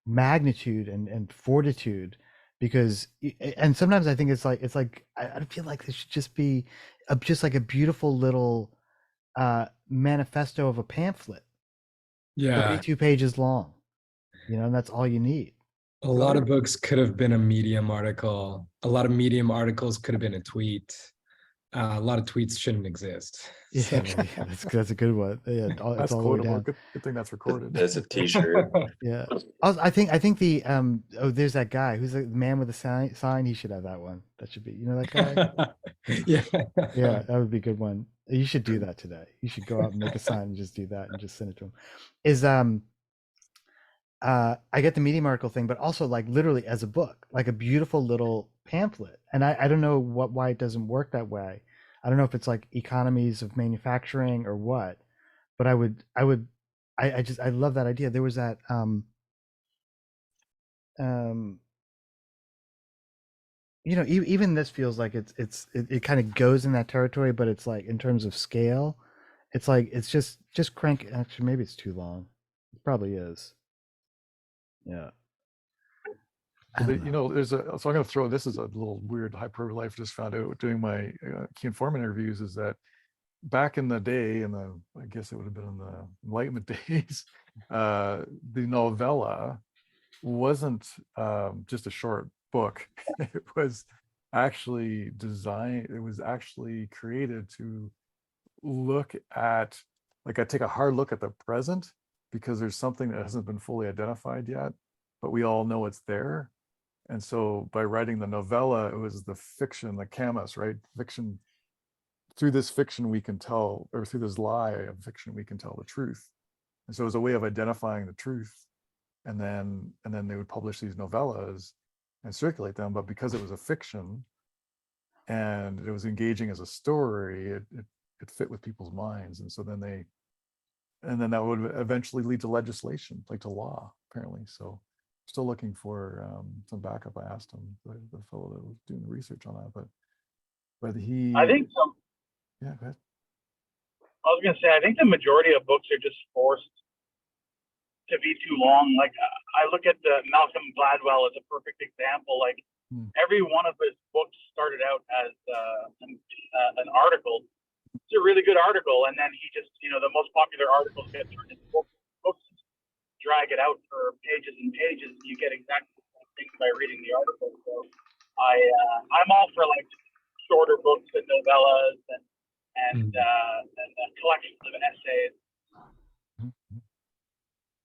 magnitude and fortitude, because and sometimes I think it's like I feel like this should just be just like a beautiful little manifesto of a pamphlet, 32 pages long, and that's all you need. A lot of books could have been a Medium article. A lot of Medium articles could have been a tweet. A lot of tweets shouldn't exist. Yeah, So- yeah, that's a good one. Yeah, it's That's all the way quotable. down. Good thing that's recorded. There's a t-shirt. Yeah. Also, I think the there's that guy who's the man with the sign. He should have that one. That should be, you know, that guy. Yeah. Yeah, that would be a good one. You should do that today. You should go out and make a sign and just do that and just send it to him. Is I get the Medium article thing, but also like literally as a book, like a beautiful little pamphlet. And I don't know why it doesn't work that way. I don't know if it's like economies of manufacturing or what, but I love that idea. There was that you know, even this feels like it kind of goes in that territory, but it's like in terms of scale, it's like it's just crank. Actually, maybe it's too long. It probably is. Yeah. I So don't you know. know, so I'm going to throw, this is a little weird hyperbole I've just found out doing my key informant interviews, is that back in the day, I guess it would have been in the Enlightenment days, the novella wasn't just a short book. It was actually designed, it was actually created to look at, like, I take a hard look at the present because there's something that hasn't been fully identified yet, but we all know it's there. And so by writing the novella, it was the fiction, the camus, right? Fiction, through this fiction we can tell, or through this lie of fiction we can tell the truth. And so it was a way of identifying the truth. And then they would publish these novellas and circulate them. But because it was a fiction and it was engaging as a story, it fit with people's minds. And so then that would eventually lead to legislation, like to law, apparently. So still looking for some backup. I asked him, the fellow that was doing the research on that, but he, I think some. yeah, go ahead. I was gonna say, I think the majority of books are just forced to be too long. Like I look at the Malcolm Gladwell as a perfect example. Like every one of his books started out as an article. It's a really good article, and then he just, you know, the most popular articles get turned into books. Books drag it out for pages and pages. And you get exactly the same thing by reading the article. So I'm all for like shorter books and novellas and collections of essays.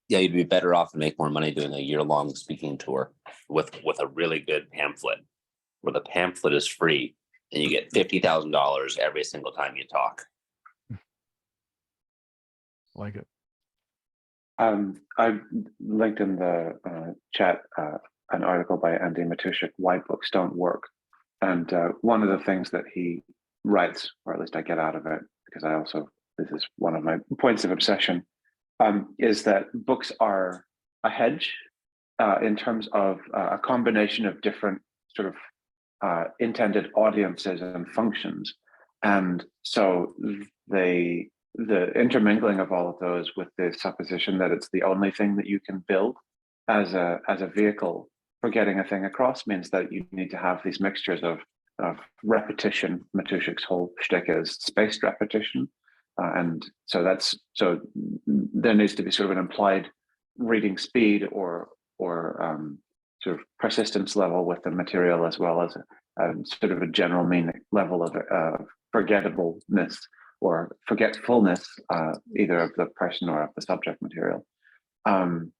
Yeah, you'd be better off to make more money doing a year-long speaking tour with a really good pamphlet, where the pamphlet is free and you get $50,000 every single time you talk. Like it. I linked in the chat an article by Andy Matuszek, Why Books Don't Work. And one of the things that he writes, or at least I get out of it, because this is one of my points of obsession, is that books are a hedge in terms of a combination of different sort of intended audiences and functions. And so the intermingling of all of those with the supposition that it's the only thing that you can build as a vehicle for getting a thing across means that you need to have these mixtures of repetition. Matuszek's whole shtick is spaced repetition. And so there needs to be sort of an implied reading speed or sort of persistence level with the material, as well as sort of a general meaning level of forgettableness or forgetfulness, either of the person or of the subject material. And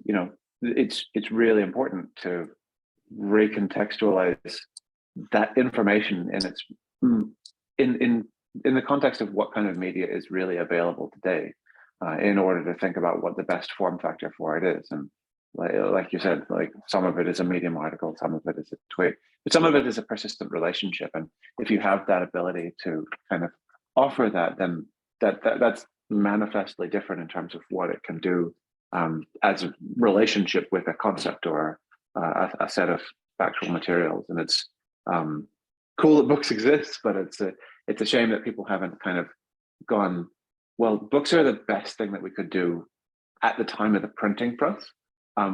you know, it's really important to recontextualize that information in its in the context of what kind of media is really available today, in order to think about what the best form factor for it is. And like you said, like some of it is a Medium article, some of it is a tweet, but some of it is a persistent relationship. And if you have that ability to kind of offer that, then that's manifestly different in terms of what it can do as a relationship with a concept or a set of factual materials. And it's cool that books exist, but it's a shame that people haven't kind of gone, well, books are the best thing that we could do at the time of the printing press.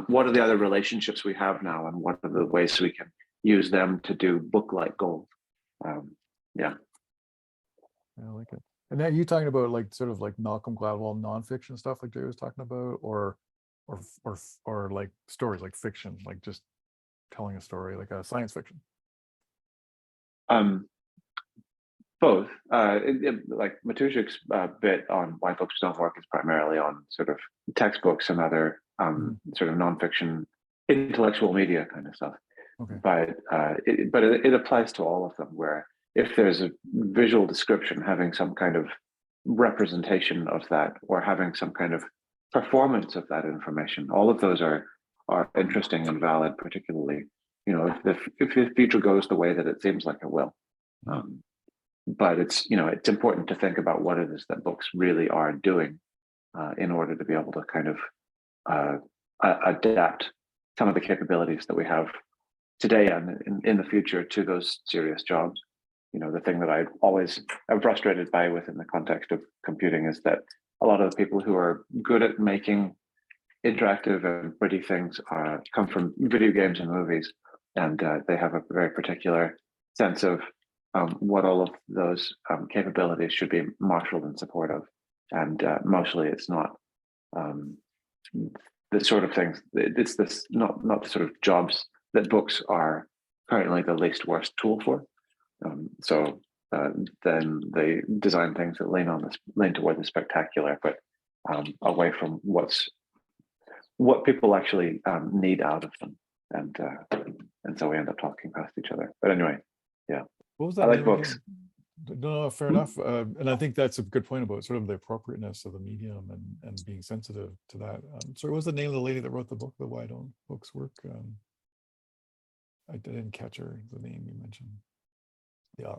What are the other relationships we have now, and what are the ways we can use them to do book-like goals? Yeah. I like it. And then you talking about like sort of like Malcolm Gladwell nonfiction stuff like Jay was talking about, or like stories like fiction, like just telling a story like a science fiction? Both. Like Matuszyk's bit on why books don't work is primarily on sort of textbooks and other sort of nonfiction, intellectual media kind of stuff. Okay. But it applies to all of them, where if there's a visual description, having some kind of representation of that, or having some kind of performance of that information, all of those are interesting and valid, particularly, you know, if the future goes the way that it seems like it will. But it's, you know, it's important to think about what it is that books really are doing in order to be able to kind of adapt some of the capabilities that we have today and in the future to those serious jobs. You know, the thing that I'm frustrated by within the context of computing is that a lot of the people who are good at making interactive and pretty things come from video games and movies, and they have a very particular sense of what all of those capabilities should be marshaled in support of. And mostly it's not the sort of things, it's this not the sort of jobs that books are currently the least worst tool for. So then they design things that lean toward the spectacular, but away from what people actually need out of them. And so we end up talking past each other. But anyway, yeah. What was that? I like name books. again? No, fair enough. And I think that's a good point about sort of the appropriateness of the medium and being sensitive to that. Sorry, what was the name of the lady that wrote the book, The Why Don't Books Work? I didn't catch the name you mentioned. Yeah.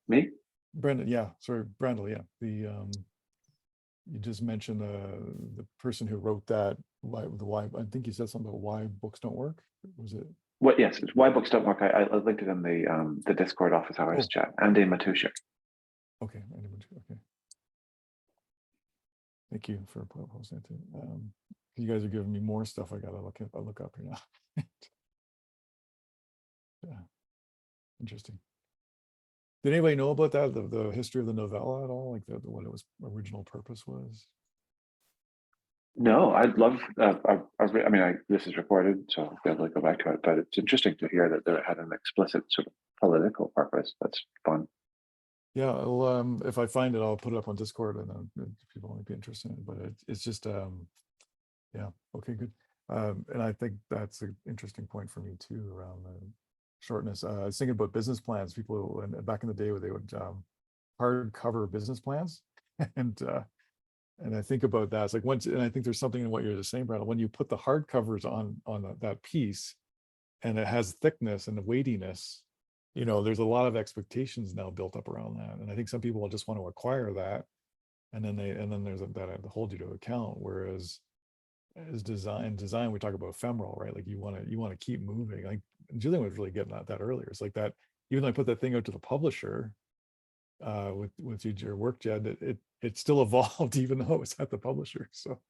Me? Brendan, yeah. Sorry, Brandel, yeah. You just mentioned the person who wrote that, why I think you said something about why books don't work. Was it? What? Yes, it's why books don't work. I linked it in the Discord office hours chat. Andy Matuszczyk. Okay, Andy Matuszczyk. Okay. Thank you for posting it. You guys are giving me more stuff. I gotta look up here now. Yeah, interesting. Did anybody know about that? The history of the novella at all? Like what its original purpose was? No, I'd love. I mean, this is recorded, so I'll be able to go back to it. But it's interesting to hear that it had an explicit sort of political purpose. That's fun. Yeah, I'll, if I find it, I'll put it up on Discord, and people might be interested in it. But it's just, yeah, okay, good. And I think that's an interesting point for me too around the shortness. I was thinking about business plans. People back in the day where they would hardcover business plans, and I think about that. It's like and I think there's something in what you're just saying, Brad. When you put the hardcovers on that piece, and it has thickness and the weightiness, you know, there's a lot of expectations now built up around that. And I think some people will just want to acquire that, and then there's that to hold you to account. Whereas as design, we talk about ephemeral, right? Like you want to keep moving. Like Julian was really getting at that earlier. It's like that. Even though I put that thing out to the publisher, with your work, Jed, it still evolved even though it's at the publisher. So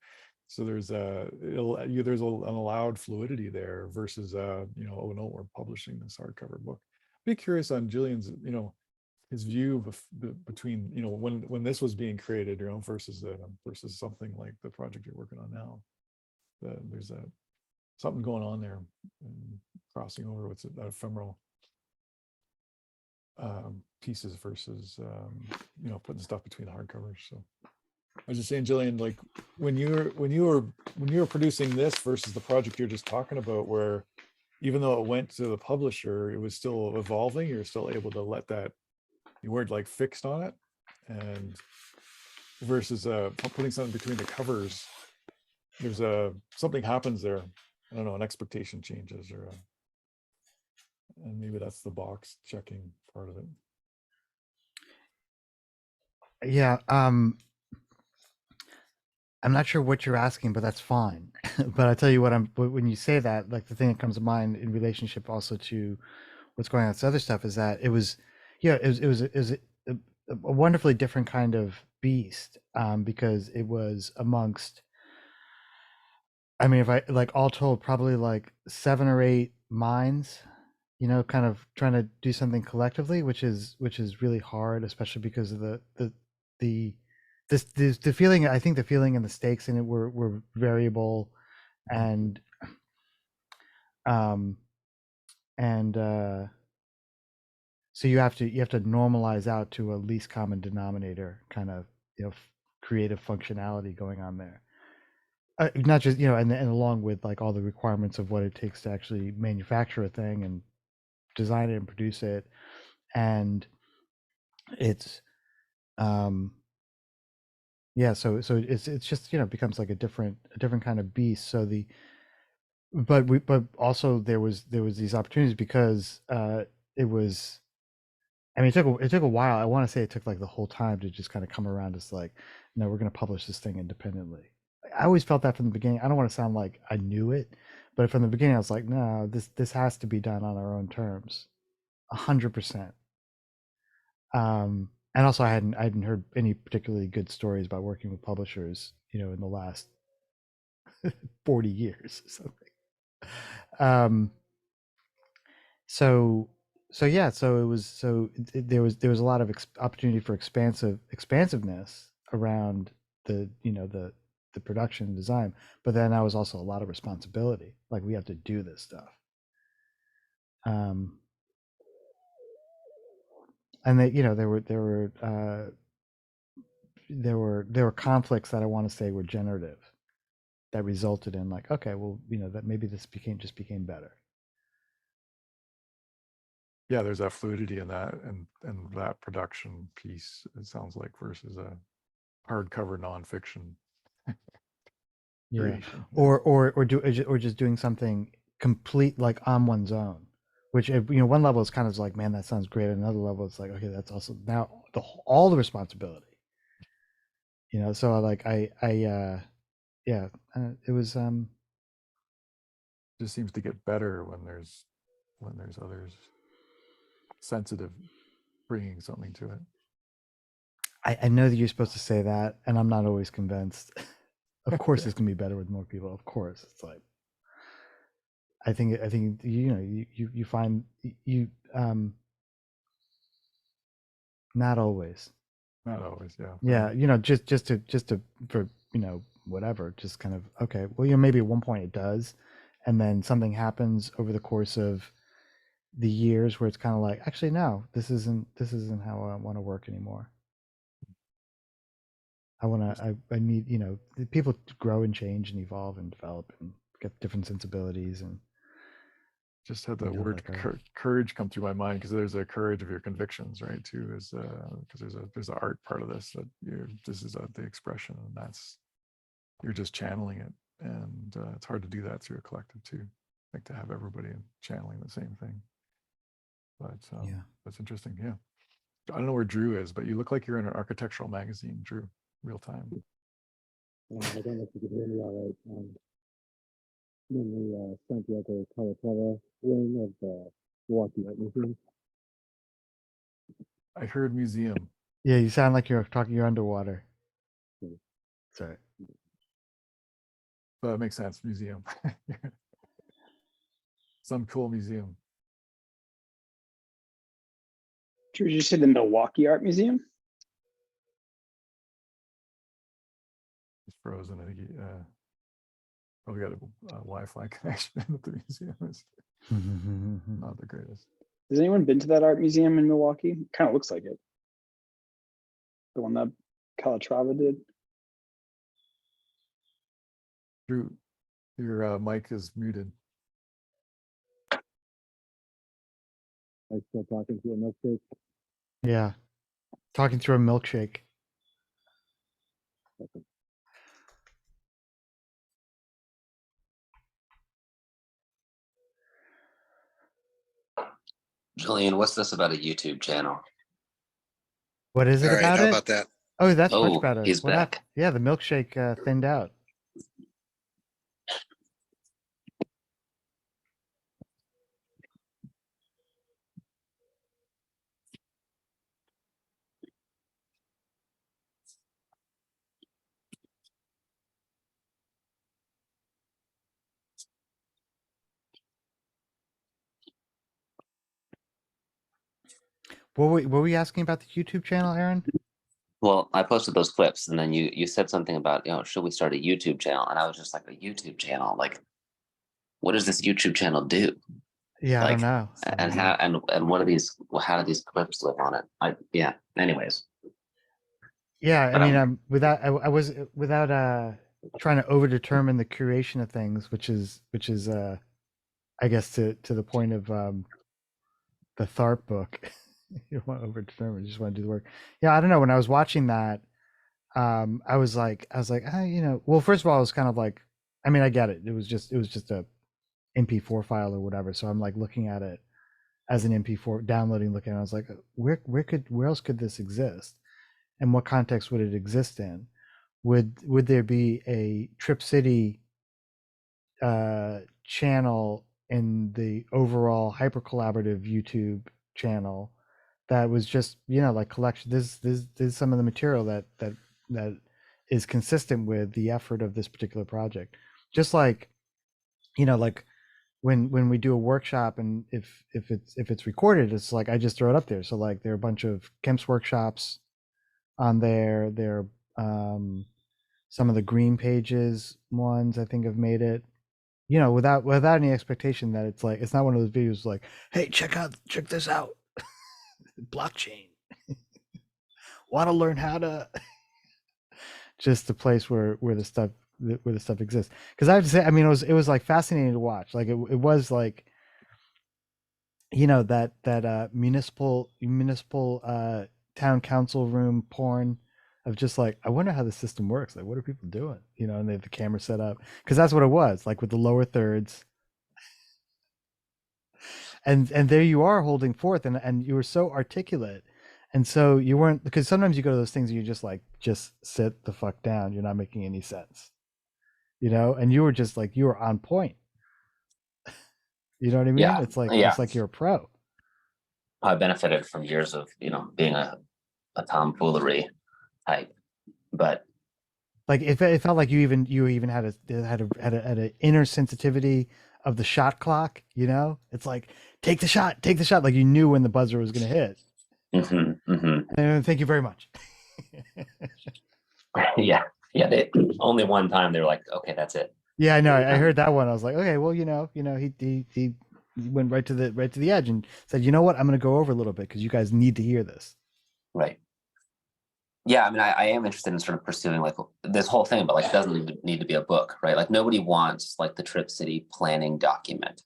there's there's an allowed fluidity there versus you know, oh no, we're publishing this hardcover book. Be curious on Julian's, you know, his view between, you know, when this was being created, you know, versus something like the project you're working on now. There's something going on there, crossing over with that ephemeral pieces versus you know, putting stuff between the hardcovers. So I was just saying, Jillian, like when you were producing this versus the project you're just talking about, where even though it went to the publisher, it was still evolving. You're still able to let that, you weren't like fixed on it, and versus putting something between the covers, there's something happens there. I don't know, an expectation changes, or and maybe that's the box checking part of it. Yeah, I'm not sure what you're asking, but that's fine. But I tell you what, when you say that, like the thing that comes to mind in relationship also to what's going on with this other stuff is that it was a wonderfully different kind of beast, because it was amongst, I mean, if I like all told, probably like 7 or 8 minds, you know, kind of trying to do something collectively, which is really hard, especially because of the feeling. I think the feeling and the stakes in it were variable, and so you have to normalize out to a least common denominator kind of, you know, creative functionality going on there. Not just, you know, and along with like all the requirements of what it takes to actually manufacture a thing and design it and produce it. And it's yeah, so it's just, you know, becomes like a different kind of beast. So but also there was these opportunities because it was, I mean, it took a while. I want to say it took like the whole time to just kind of come around. It's like, no, we're going to publish this thing independently. I always felt that from the beginning. I don't want to sound like I knew it, but from the beginning I was like, no, this has to be done on our own terms, 100%. And also I hadn't heard any particularly good stories about working with publishers, you know, in the last 40 years or something. So yeah, so it was, there was a lot of opportunity for expansiveness around the, you know, the production and design, but then that was also a lot of responsibility. Like, we have to do this stuff. And they, you know, there were conflicts that I want to say were generative, that resulted in like, okay, well, you know, that maybe this became better. Yeah, there's that fluidity in that, and that production piece, it sounds like, versus a hardcover nonfiction. Yeah, creation. or just doing something complete, like on one's own, which, you know, one level is kind of like, man, that sounds great. Another level, it's like, okay, that's also now all the responsibility. You know, so like yeah, it was Just seems to get better when there's others sensitive bringing something to it. I know that you're supposed to say that, and I'm not always convinced. Of course, it's gonna be better with more people. Of course, it's like, I think you know, you find you not always. Not always, yeah. Yeah, you know, just to for, you know, whatever, just kind of, okay, well, you know, maybe at one point it does, and then something happens over the course of the years where it's kind of like, actually, no, this isn't how I want to work anymore. I need, you know, people to grow and change and evolve and develop and get different sensibilities. And just had the you know, word like courage come through my mind, because there's a courage of your convictions, right, too, is because there's an art part of this, that this is the expression, and that's, you're just channeling it, and it's hard to do that through a collective too, like to have everybody channeling the same thing. But yeah. that's interesting. Yeah, I don't know where Drew is, but you look like you're in an architectural magazine, Drew, real time. I don't know if you can hear me all right. I'm in the Santiago Calatrava wing of the Milwaukee Art Museum. I heard museum. Yeah, you sound like you're underwater. Sorry. But it makes sense, museum. Some cool museum. Did you say the Milwaukee Art Museum? It's frozen. I think he probably got a Wi-Fi connection at the museum. It's not the greatest. Has anyone been to that art museum in Milwaukee? Kind of looks like it. The one that Calatrava did. Drew, your mic is muted. I still talking to a milkshake. Yeah, talking through a milkshake. Julian, what's this about a YouTube channel? What is it All right, about how it? about that? Oh, that's Oh, much better. he's What back. happened? Yeah, the milkshake thinned out. What were we asking about the YouTube channel, Aaron? Well, I posted those clips, and then you said something about, should we start a YouTube channel? And I was just like, a YouTube channel? Like, what does this YouTube channel do? Yeah, I Like, don't know. and how and what are these? How do these clips live on it? Yeah. Anyways, Yeah, I but mean, I was without trying to overdetermine the curation of things, which is I guess to the point of the Tharp book. You don't want to overdetermine, you just want to do the work. Yeah, I don't know. When I was watching that, I was like, well, first of all, I was kind of like, I mean, I get it. It was just a MP4 file or whatever. So I'm like looking at it as an MP4, downloading, looking at it. I was like, where else could this exist? And what context would it exist in? Would there be a Trip City channel in the overall hyper collaborative YouTube channel that was just, like collection? This is some of the material that is consistent with the effort of this particular project. Just like, like when we do a workshop, and if it's recorded, it's like I just throw it up there. So like there are a bunch of Kemp's workshops on there. There some of the Green Pages ones I think have made it, without any expectation that it's like, it's not one of those videos like, hey, check this out. Blockchain. Want to learn how to just the place where the stuff exists. Because I have to say, I mean, it was like fascinating to watch. Like it was like, that municipal town council room porn of just like, I wonder how the system works. Like, what are people doing? And they have the camera set up, because that's what it was like with the lower thirds. And there you are holding forth, and you were so articulate, and so you weren't, because sometimes you go to those things and you just like, just sit the fuck down. You're not making any sense, and you were just like, you were on point. You know what I mean? yeah, It's like, yeah. it's like you're a pro. I benefited from years of being a tomfoolery type, but Like it felt like you even had an inner sensitivity of the shot clock. It's like, take the shot, like you knew when the buzzer was going to hit. And thank you very much. yeah. Only one time they were like, okay, that's it. Yeah, I know. I heard that one. I was like, okay, well, he went right to the edge and said, you know what, I'm going to go over a little bit because you guys need to hear this. Right. Yeah, I mean, I am interested in sort of pursuing like this whole thing, but like it doesn't need to be a book, right? Like nobody wants like the Trip City planning document,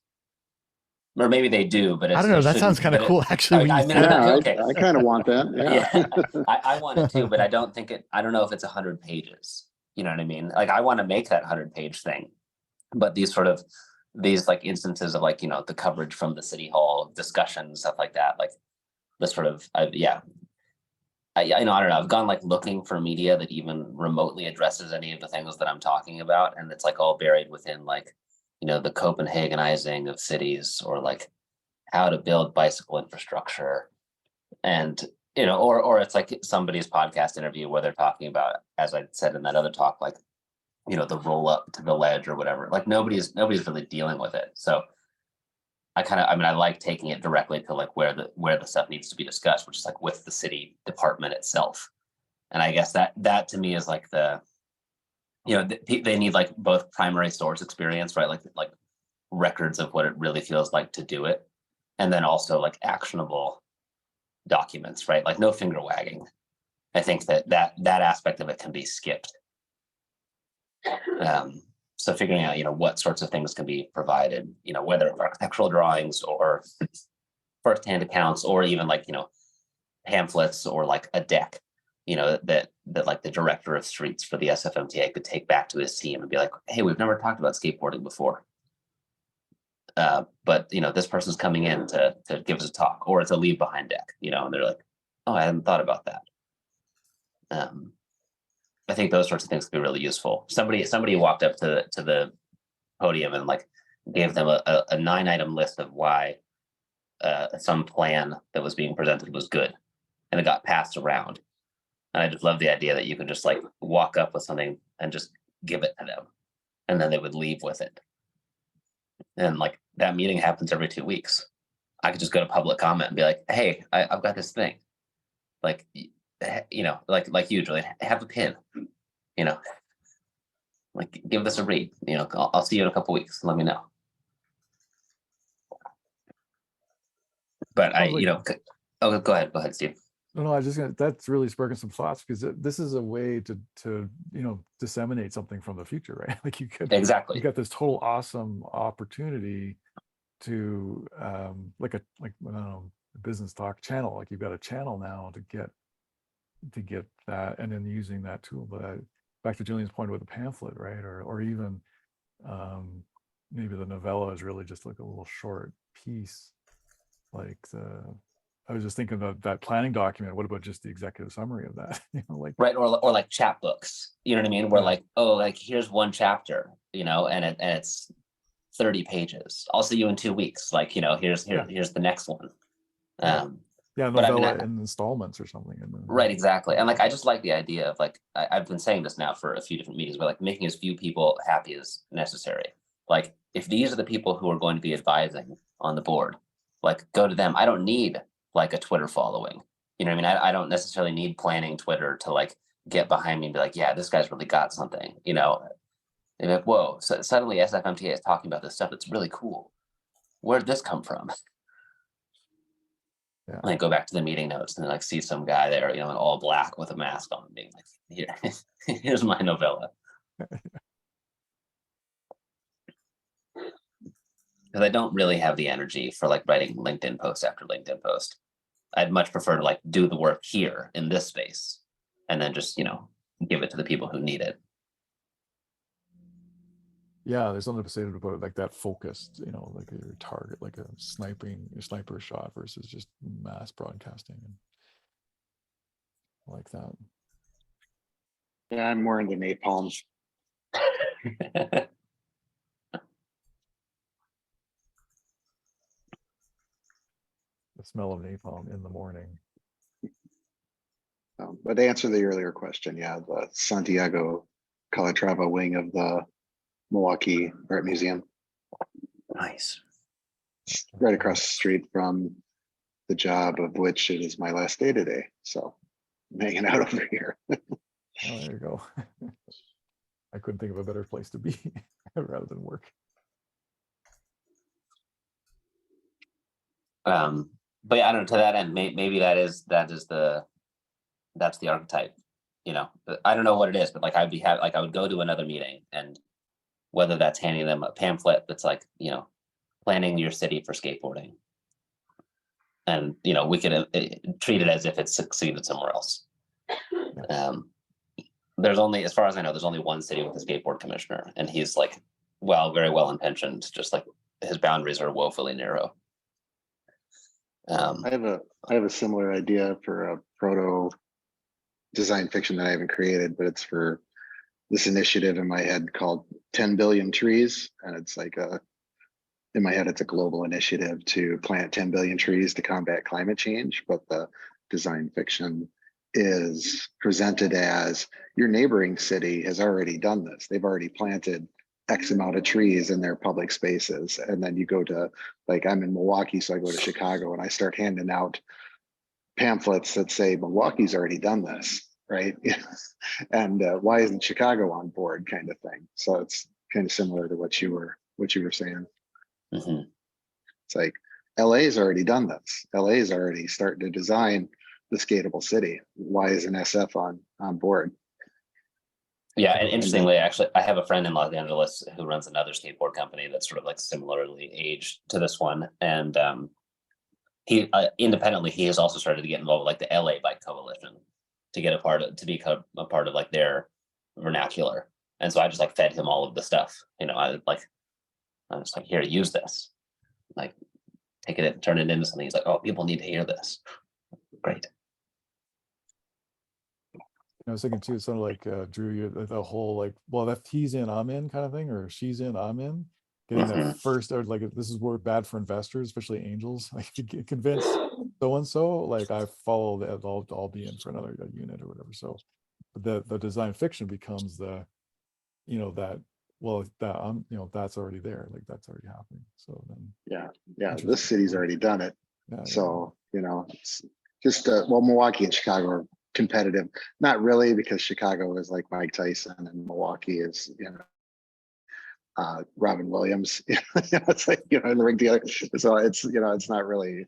or maybe they do, but I don't know. That sounds kind of cool, actually. I kind of want that. Yeah, I want it too, but I don't know if it's 100 pages. You know what I mean? Like I want to make that 100-page thing, but these like instances of like, the coverage from the city hall discussions, stuff like that, like the sort of, I don't know. I've gone like looking for media that even remotely addresses any of the things that I'm talking about, and it's like all buried within like, the Copenhagenizing of cities, or like how to build bicycle infrastructure, and or it's like somebody's podcast interview where they're talking about, as I said in that other talk, like the roll up to the ledge or whatever. Like nobody's really dealing with it. So I like taking it directly to like where the stuff needs to be discussed, which is like with the city department itself. And I guess that to me is like they need like both primary source experience, right? Like records of what it really feels like to do it. And then also like actionable documents, right? Like no finger wagging. I think that aspect of it can be skipped. So figuring out, what sorts of things can be provided, whether architectural drawings or firsthand accounts, or even like, pamphlets or like a deck, that like the director of streets for the SFMTA could take back to his team and be like, hey, we've never talked about skateboarding before. But this person's coming in to give us a talk, or it's a leave behind deck, and they're like, oh, I hadn't thought about that. I think those sorts of things could be really useful. Somebody walked up to the podium and like gave them a 9-item list of why some plan that was being presented was good, and it got passed around. And I just love the idea that you could just like walk up with something and just give it to them, and then they would leave with it. And like that meeting happens every 2 weeks. I could just go to public comment and be like, hey, I've got this thing. Like, like usually have a pin, like give this a read, I'll see you in a couple weeks. Let me know. But I, Sounds like- you know, oh, go ahead, Steve. No, I was just gonna, that's really sparking some thoughts, because this is a way to you know, disseminate something from the future, right? Like you Exactly. got this total awesome opportunity to like I don't know, business talk channel, like you've got a channel now to get that, and then using that tool. But back to Julian's point with the pamphlet, right? Or even maybe the novella is really just like a little short piece. Like I was just thinking about that planning document. What about just the executive summary of that? You know, like Right, or like chapbooks, you know what I mean? Where Yeah. like, oh, like here's one chapter, you know, and it's 30 pages. I'll see you in 2 weeks. Like, you know, here's the next one. Yeah, But I mean, novella in installments or something. And then, right, exactly. And like I just like the idea of like I've been saying this now for a few different meetings, but like making as few people happy as necessary. Like if these are the people who are going to be advising on the board, like go to them. I don't need like a Twitter following. You know what I mean? I don't necessarily need planning Twitter to like get behind me and be like, yeah, this guy's really got something, you know. And like, whoa, so suddenly SFMTA is talking about this stuff that's really cool. Where'd this come from? Yeah. And I go back to the meeting notes and like see some guy there, you know, in all black with a mask on, being like, here, here's my novella. Because I don't really have the energy for like writing LinkedIn post after LinkedIn post. I'd much prefer to like do the work here in this space and then just, you know, give it to the people who need it. Yeah, there's something to say about like that focused, you know, like your target, like a sniper shot versus just mass broadcasting, and like that. Yeah, I'm more into napalm. The smell of napalm in the morning. But to answer the earlier question, yeah, the Santiago Calatrava wing of the Milwaukee Art Museum, Nice. right across the street from the job of which it is my last day today. So I'm hanging out over here. Oh, there you go. I couldn't think of a better place to be rather than work. But yeah, I don't know, to that end, maybe that's the archetype, you know. I don't know what it is, but like I would go to another meeting, and whether that's handing them a pamphlet that's like, you know, planning your city for skateboarding, and you know, we could treat it as if it's succeeded somewhere else. There's only, as far as I know, there's only one city with a skateboard commissioner, and he's like, well, very well intentioned, just like his boundaries are woefully narrow. I have a similar idea for a proto design fiction that I haven't created, but it's for this initiative in my head called 10 billion trees. And it's like in my head, it's a global initiative to plant 10 billion trees to combat climate change. But the design fiction is presented as your neighboring city has already done this. They've already planted X amount of trees in their public spaces. And then you go to, like, I'm in Milwaukee, so I go to Chicago and I start handing out pamphlets that say Milwaukee's already done this, right? And why isn't Chicago on board, kind of thing. So it's kind of similar to what you were saying. Mm-hmm. It's like LA's already done this. LA's already starting to design the skatable city. Why isn't SF on board? Yeah, and interestingly, actually, I have a friend in Los Angeles who runs another skateboard company that's sort of like similarly aged to this one, and he independently he has also started to get involved with like the LA Bike Coalition to get to become a part of like their vernacular. And so I just like fed him all of the stuff, you know. I'm just like, here, use this, like take it and turn it into something. He's like, oh, people need to hear this. Great. I was thinking too, sort of like Drew, the whole like, well, if he's in, I'm in kind of thing, or she's in, I'm in. Getting that first, or like, this is word bad for investors, especially angels. Like, you get convinced so and so, like I follow that, I'll be in for another unit or whatever. So the design fiction becomes the, you know, that, well, that I'm, you know, that's already there, like that's already happening. So then yeah, this city's already done it. Yeah, So you know, it's just well, Milwaukee and Chicago are competitive. Not really, because Chicago is like Mike Tyson and Milwaukee is, you Robin Williams. It's like, in the ring together. So it's, it's not really,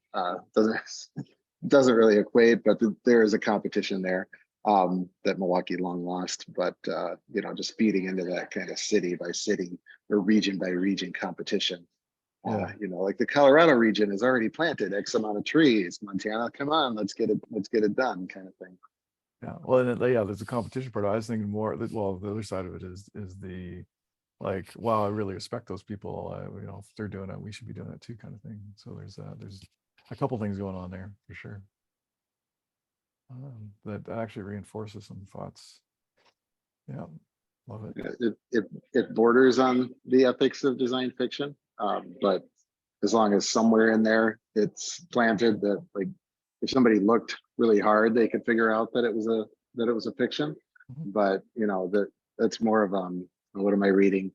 doesn't really equate, but there is a competition there that Milwaukee long lost, but just feeding into that kind of city by city or region by region competition. Like the Colorado region has already planted X amount of trees. Montana, come on, let's get it done, kind of thing. Yeah, well, and there's a competition part. I was thinking more, well, the other side of it is the like, wow, I really respect those people. If they're doing it, we should be doing it too, kind of thing. So there's a couple things going on there for sure. That actually reinforces some thoughts. Yeah, love it. It borders on the ethics of design fiction, but as long as somewhere in there it's planted that, like, if somebody looked really hard, they could figure out that it was a fiction. Mhm. But that's more of what am I reading?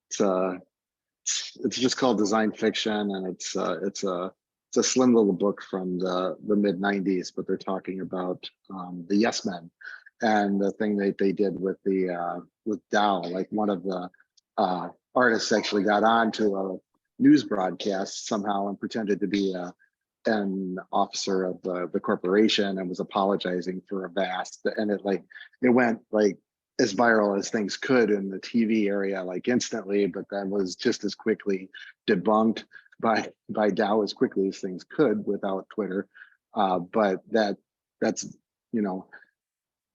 It's just called design fiction, and it's a slim little book from the mid 90s, but they're talking about the Yes Men and the thing that they did with Dow. Like, one of the artists actually got on to a news broadcast somehow and pretended to be an officer of the corporation and was apologizing for a vast, and it went like as viral as things could in the TV area, like instantly, but that was just as quickly debunked by Dow as quickly as things could without Twitter. But that's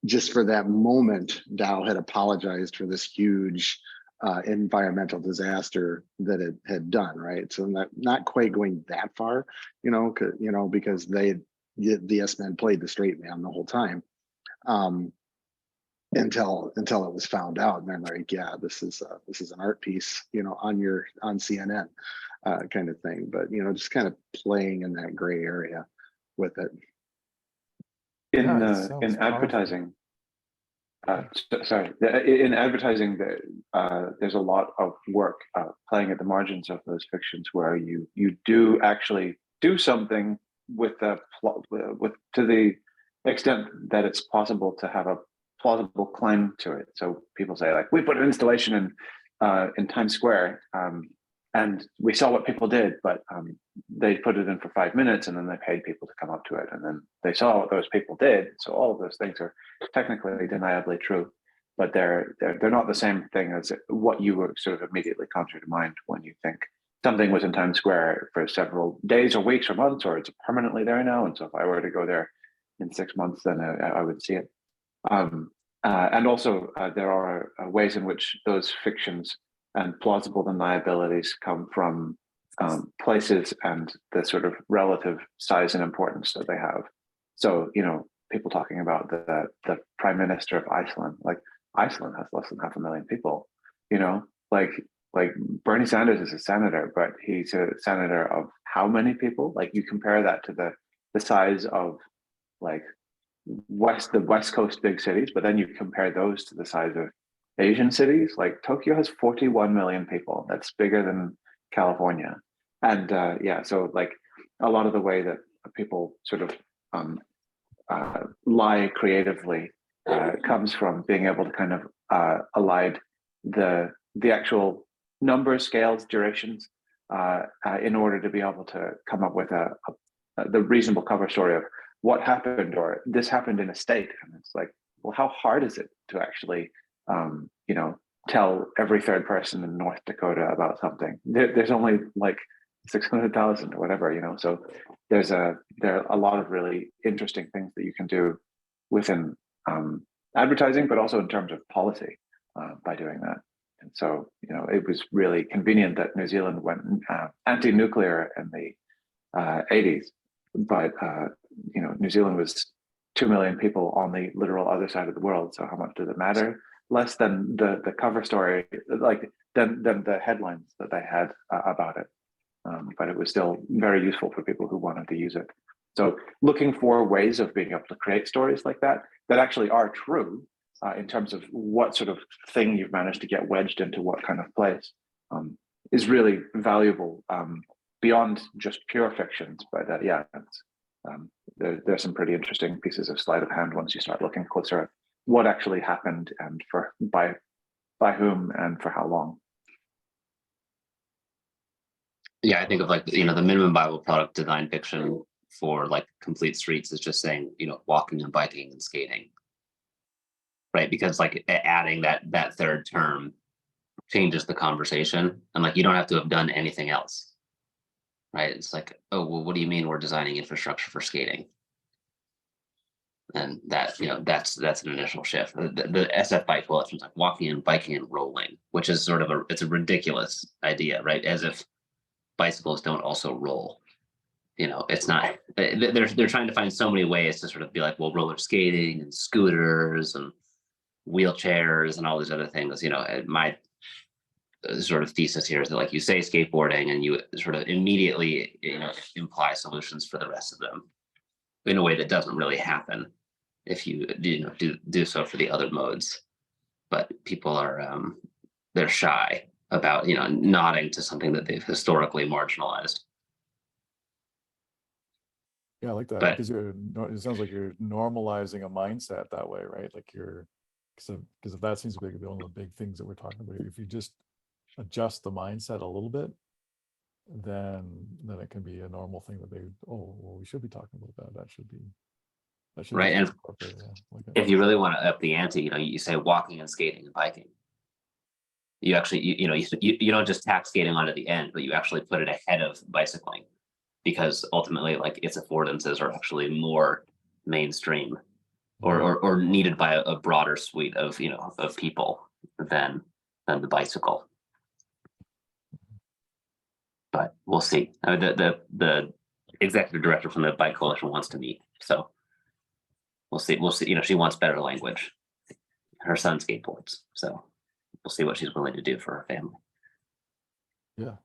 just for that moment, Dow had apologized for this huge environmental disaster that it had done, right? So not quite going that far, because the Yes Men played the straight man the whole time, until it was found out, and then like, yeah, this is an art piece, on CNN, kind of thing. But just kind of playing in that gray area with it. In powerful. advertising, in advertising, there's a lot of work playing at the margins of those fictions where you do actually do something with the plot, to the extent that it's possible to have a plausible claim to it. So people say, like, we put an installation in Times Square, and we saw what people did, but they put it in for 5 minutes, and then they paid people to come up to it, and then they saw what those people did. So all of those things are technically deniably true, but they're not the same thing as what you were sort of immediately conjure to mind when you think something was in Times Square for several days or weeks or months, or it's permanently there now. And so if I were to go there in 6 months, then I would see it. And also there are ways in which those fictions and plausible deniabilities come from places and the sort of relative size and importance that they have. So, people talking about the prime minister of Iceland, like, Iceland has less than 500,000 people, like Bernie Sanders is a senator, but he's a senator of how many people? Like, you compare that to the size of, like, the West Coast big cities, but then you compare those to the size of Asian cities. Like, Tokyo has 41 million people. That's bigger than California. And so, like, a lot of the way that people sort of lie creatively comes from being able to kind of align the actual numbers, scales, durations, in order to be able to come up with the reasonable cover story of what happened, or this happened in a state. And it's like, well, how hard is it to actually tell every third person in North Dakota about something? There's only like 600,000 or whatever, so there are a lot of really interesting things that you can do within advertising, but also in terms of policy by doing that. And so, it was really convenient that New Zealand went anti-nuclear in the 80s, but New Zealand was 2 million people on the literal other side of the world. So how much does it matter? Less than the cover story, like than the headlines that they had about it. But it was still very useful for people who wanted to use it. So looking for ways of being able to create stories like that actually are true in terms of what sort of thing you've managed to get wedged into what kind of place is really valuable beyond just pure fictions. But there's some pretty interesting pieces of sleight of hand once you start looking closer at what actually happened and by whom and for how long. Yeah, I think of like, the minimum viable product design fiction for like complete streets is just saying, walking and biking and skating. Right, because like adding that third term changes the conversation, and like you don't have to have done anything else. Right? It's like, oh, well, what do you mean we're designing infrastructure for skating? And that, that's an initial shift. The SF bike coalition is like walking and biking and rolling, which is sort of it's a ridiculous idea, right? As if bicycles don't also roll. It's not. They're trying to find so many ways to sort of be like, well, roller skating and scooters and wheelchairs and all these other things. My sort of thesis here is that like you say skateboarding and you sort of immediately imply solutions for the rest of them in a way that doesn't really happen if you do so for the other modes. But people are they're shy about nodding to something that they've historically marginalized. Yeah, I like that, But- because it sounds like you're normalizing a mindset that way, right? Like because if that seems to be one of the big things that we're talking about, if you just adjust the mindset a little bit, then it can be a normal thing that we should be talking about that. That should be Right, and incorporated, yeah. Like if you really want to up the ante, you say walking and skating and biking. You actually, you don't just tack skating onto the end, but you actually put it ahead of bicycling, because ultimately, like, its affordances are actually more mainstream or needed by a broader suite of of people than the bicycle. But we'll see. The executive director from the Bike Coalition wants to meet, so we'll see. She wants better language. Her son skateboards, so we'll see what she's willing to do for her family. Yeah.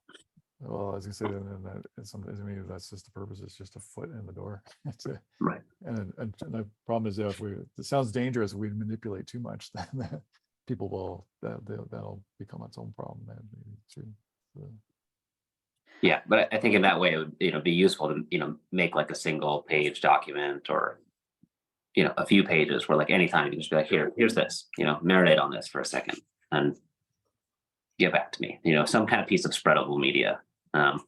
Well, as you say, maybe that's just the purpose. It's just a foot in the door. That's it. Right. And the problem is that it sounds dangerous if we manipulate too much, then people will that'll become its own problem. Yeah, but I think in that way it would be useful to make like a single page document, or a few pages where like anytime you can just be like, here's this, marinate on this for a second and get back to me, some kind of piece of spreadable media. Has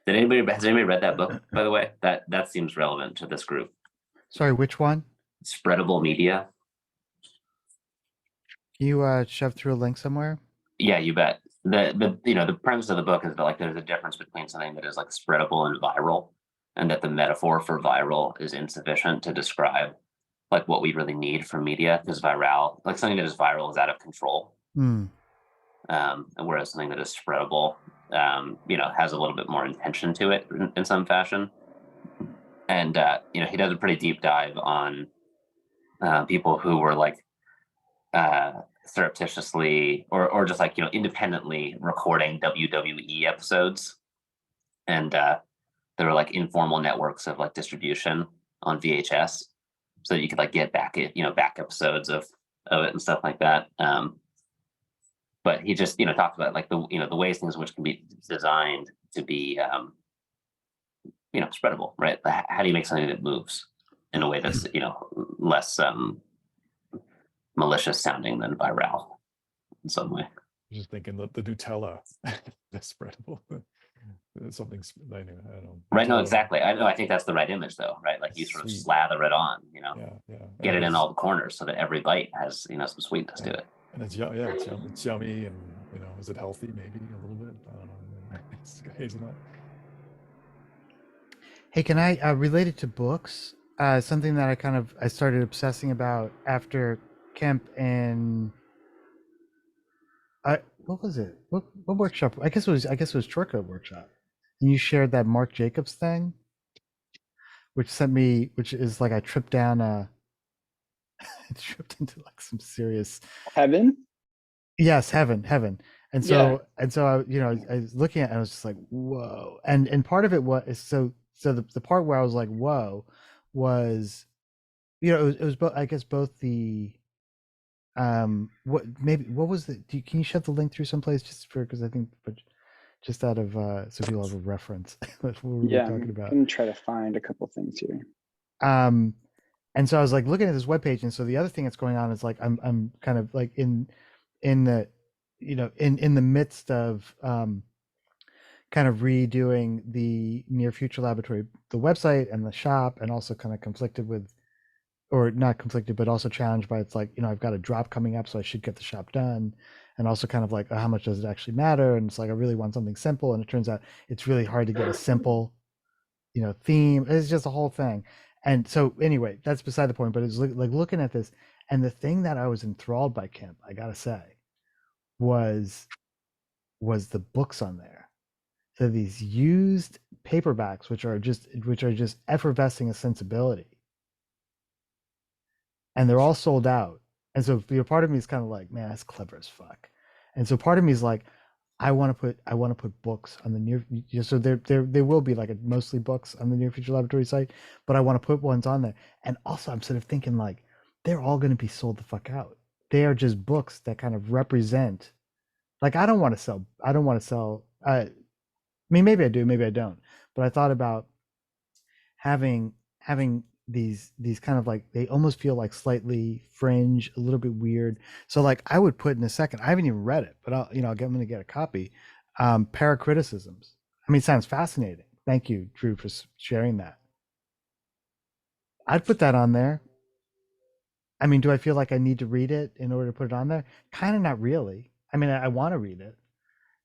anybody read that book, by the way? That seems relevant to this group. Sorry, which one? Spreadable media. Can you shove through a link somewhere? Yeah, you bet. The premise of the book is that like there's a difference between something that is like spreadable and viral, and that the metaphor for viral is insufficient to describe like what we really need from media, because like something that is viral is out of control. And whereas something that is spreadable, has a little bit more intention to it in some fashion. And he does a pretty deep dive on people who were like surreptitiously or just like independently recording WWE episodes, and there were like informal networks of like distribution on VHS, so that you could like get back back episodes of it and stuff like that. But he just talked about like the ways things which can be designed to be spreadable, right? How do you make something that moves in a way that's less malicious sounding than viral in some way? Just thinking the Nutella, that's spreadable. Something I don't know. Right, no, Nutella. exactly. I think that's the right image, though, right? Like you sort of Sweet. slather it on, Yeah. get it in it's- all the corners so that every bite has some sweetness to it. And it's it's yummy, and is it healthy? Maybe a little bit. I don't know. It's hazelnut. Hey, can I relate it to books? Something that I started obsessing about after Kemp and what was it? What workshop? I guess it was Chorka workshop. And you shared that Marc Jacobs thing, which is like I tripped down I tripped into like some serious Heaven? Yes, heaven. And so I was looking at it, I was just like, whoa. And part of it was so the part where I was like, whoa, was it was both, I guess, both the what was the can you shove the link through someplace just for, because I think, but just out of so people have a reference what we were talking about. I'm gonna try to find a couple things here. And so I was like looking at this webpage, and so the other thing that's going on is like I'm kind of like in the you know, in the midst of kind of redoing the Near Future Laboratory, the website and the shop, and also kind of conflicted with, or not conflicted, but also challenged by, it's like, you know, I've got a drop coming up, so I should get the shop done. And also kind of like, how much does it actually matter? And it's like, I really want something simple. And it turns out it's really hard to get a simple, you know, theme. It's just a whole thing. And so anyway, that's beside the point, but it's like looking at this, and the thing that I was enthralled by, Kemp, I gotta say, was the books on there. So these used paperbacks, which are just effervescing a sensibility, and they're all sold out. And so, you know, part of me is kind of like, man, that's clever as fuck. And so part of me is like, I want to put books on the near. So there will be like mostly books on the Near Future Laboratory site, but I want to put ones on there. And also, I'm sort of thinking like, they're all going to be sold the fuck out. They are just books that kind of represent. Like, I don't want to sell. I mean, maybe I do, maybe I don't. But I thought about having these kind of like, they almost feel like slightly fringe, a little bit weird. So like, I would put in a second, I haven't even read it, but I'm going to get a copy. Paracriticisms. I mean, it sounds fascinating. Thank you, Drew, for sharing that. I'd put that on there. I mean, do I feel like I need to read it in order to put it on there? Kind of not really. I mean, I want to read it.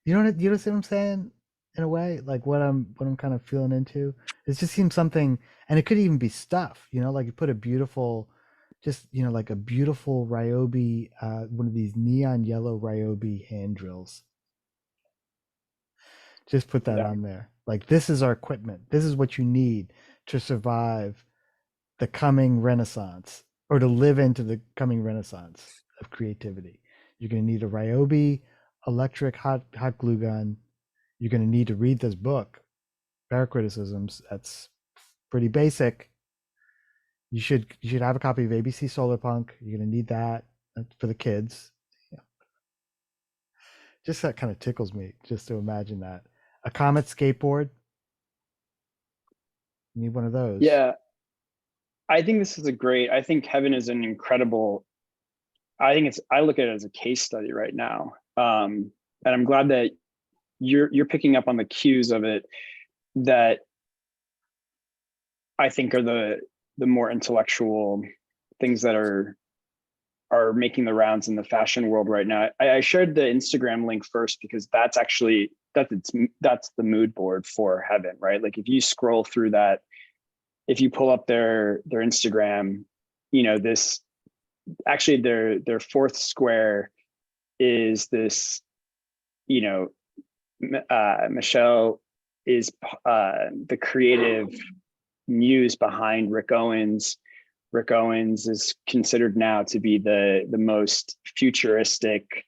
You know what I'm saying? In a way, like what I'm kind of feeling into. It just seems something, and it could even be stuff, you know, like you put a beautiful, just, you know, like a beautiful Ryobi, one of these neon yellow Ryobi hand drills. Just put that on there. Like, this is our equipment. This is what you need to survive the coming renaissance, or to live into the coming renaissance of creativity. You're going to need a Ryobi electric hot glue gun. You're going to need to read this book, Paracriticisms. That's pretty basic. You should have a copy of ABC Solarpunk. You're going to need that for the kids. Yeah. Just that kind of tickles me just to imagine that. A Comet skateboard. You need one of those. Yeah. I think this is I think Heaven is an incredible, I look at it as a case study right now. And I'm glad that you're picking up on the cues of it that I think are the more intellectual things that are making the rounds in the fashion world right now. I shared the Instagram link first because that's the mood board for Heaven, right? Like, if you scroll through that, if you pull up their Instagram, you know, this actually their fourth square is this, you know, Michelle is the creative muse behind Rick Owens. Rick Owens is considered now to be the most futuristic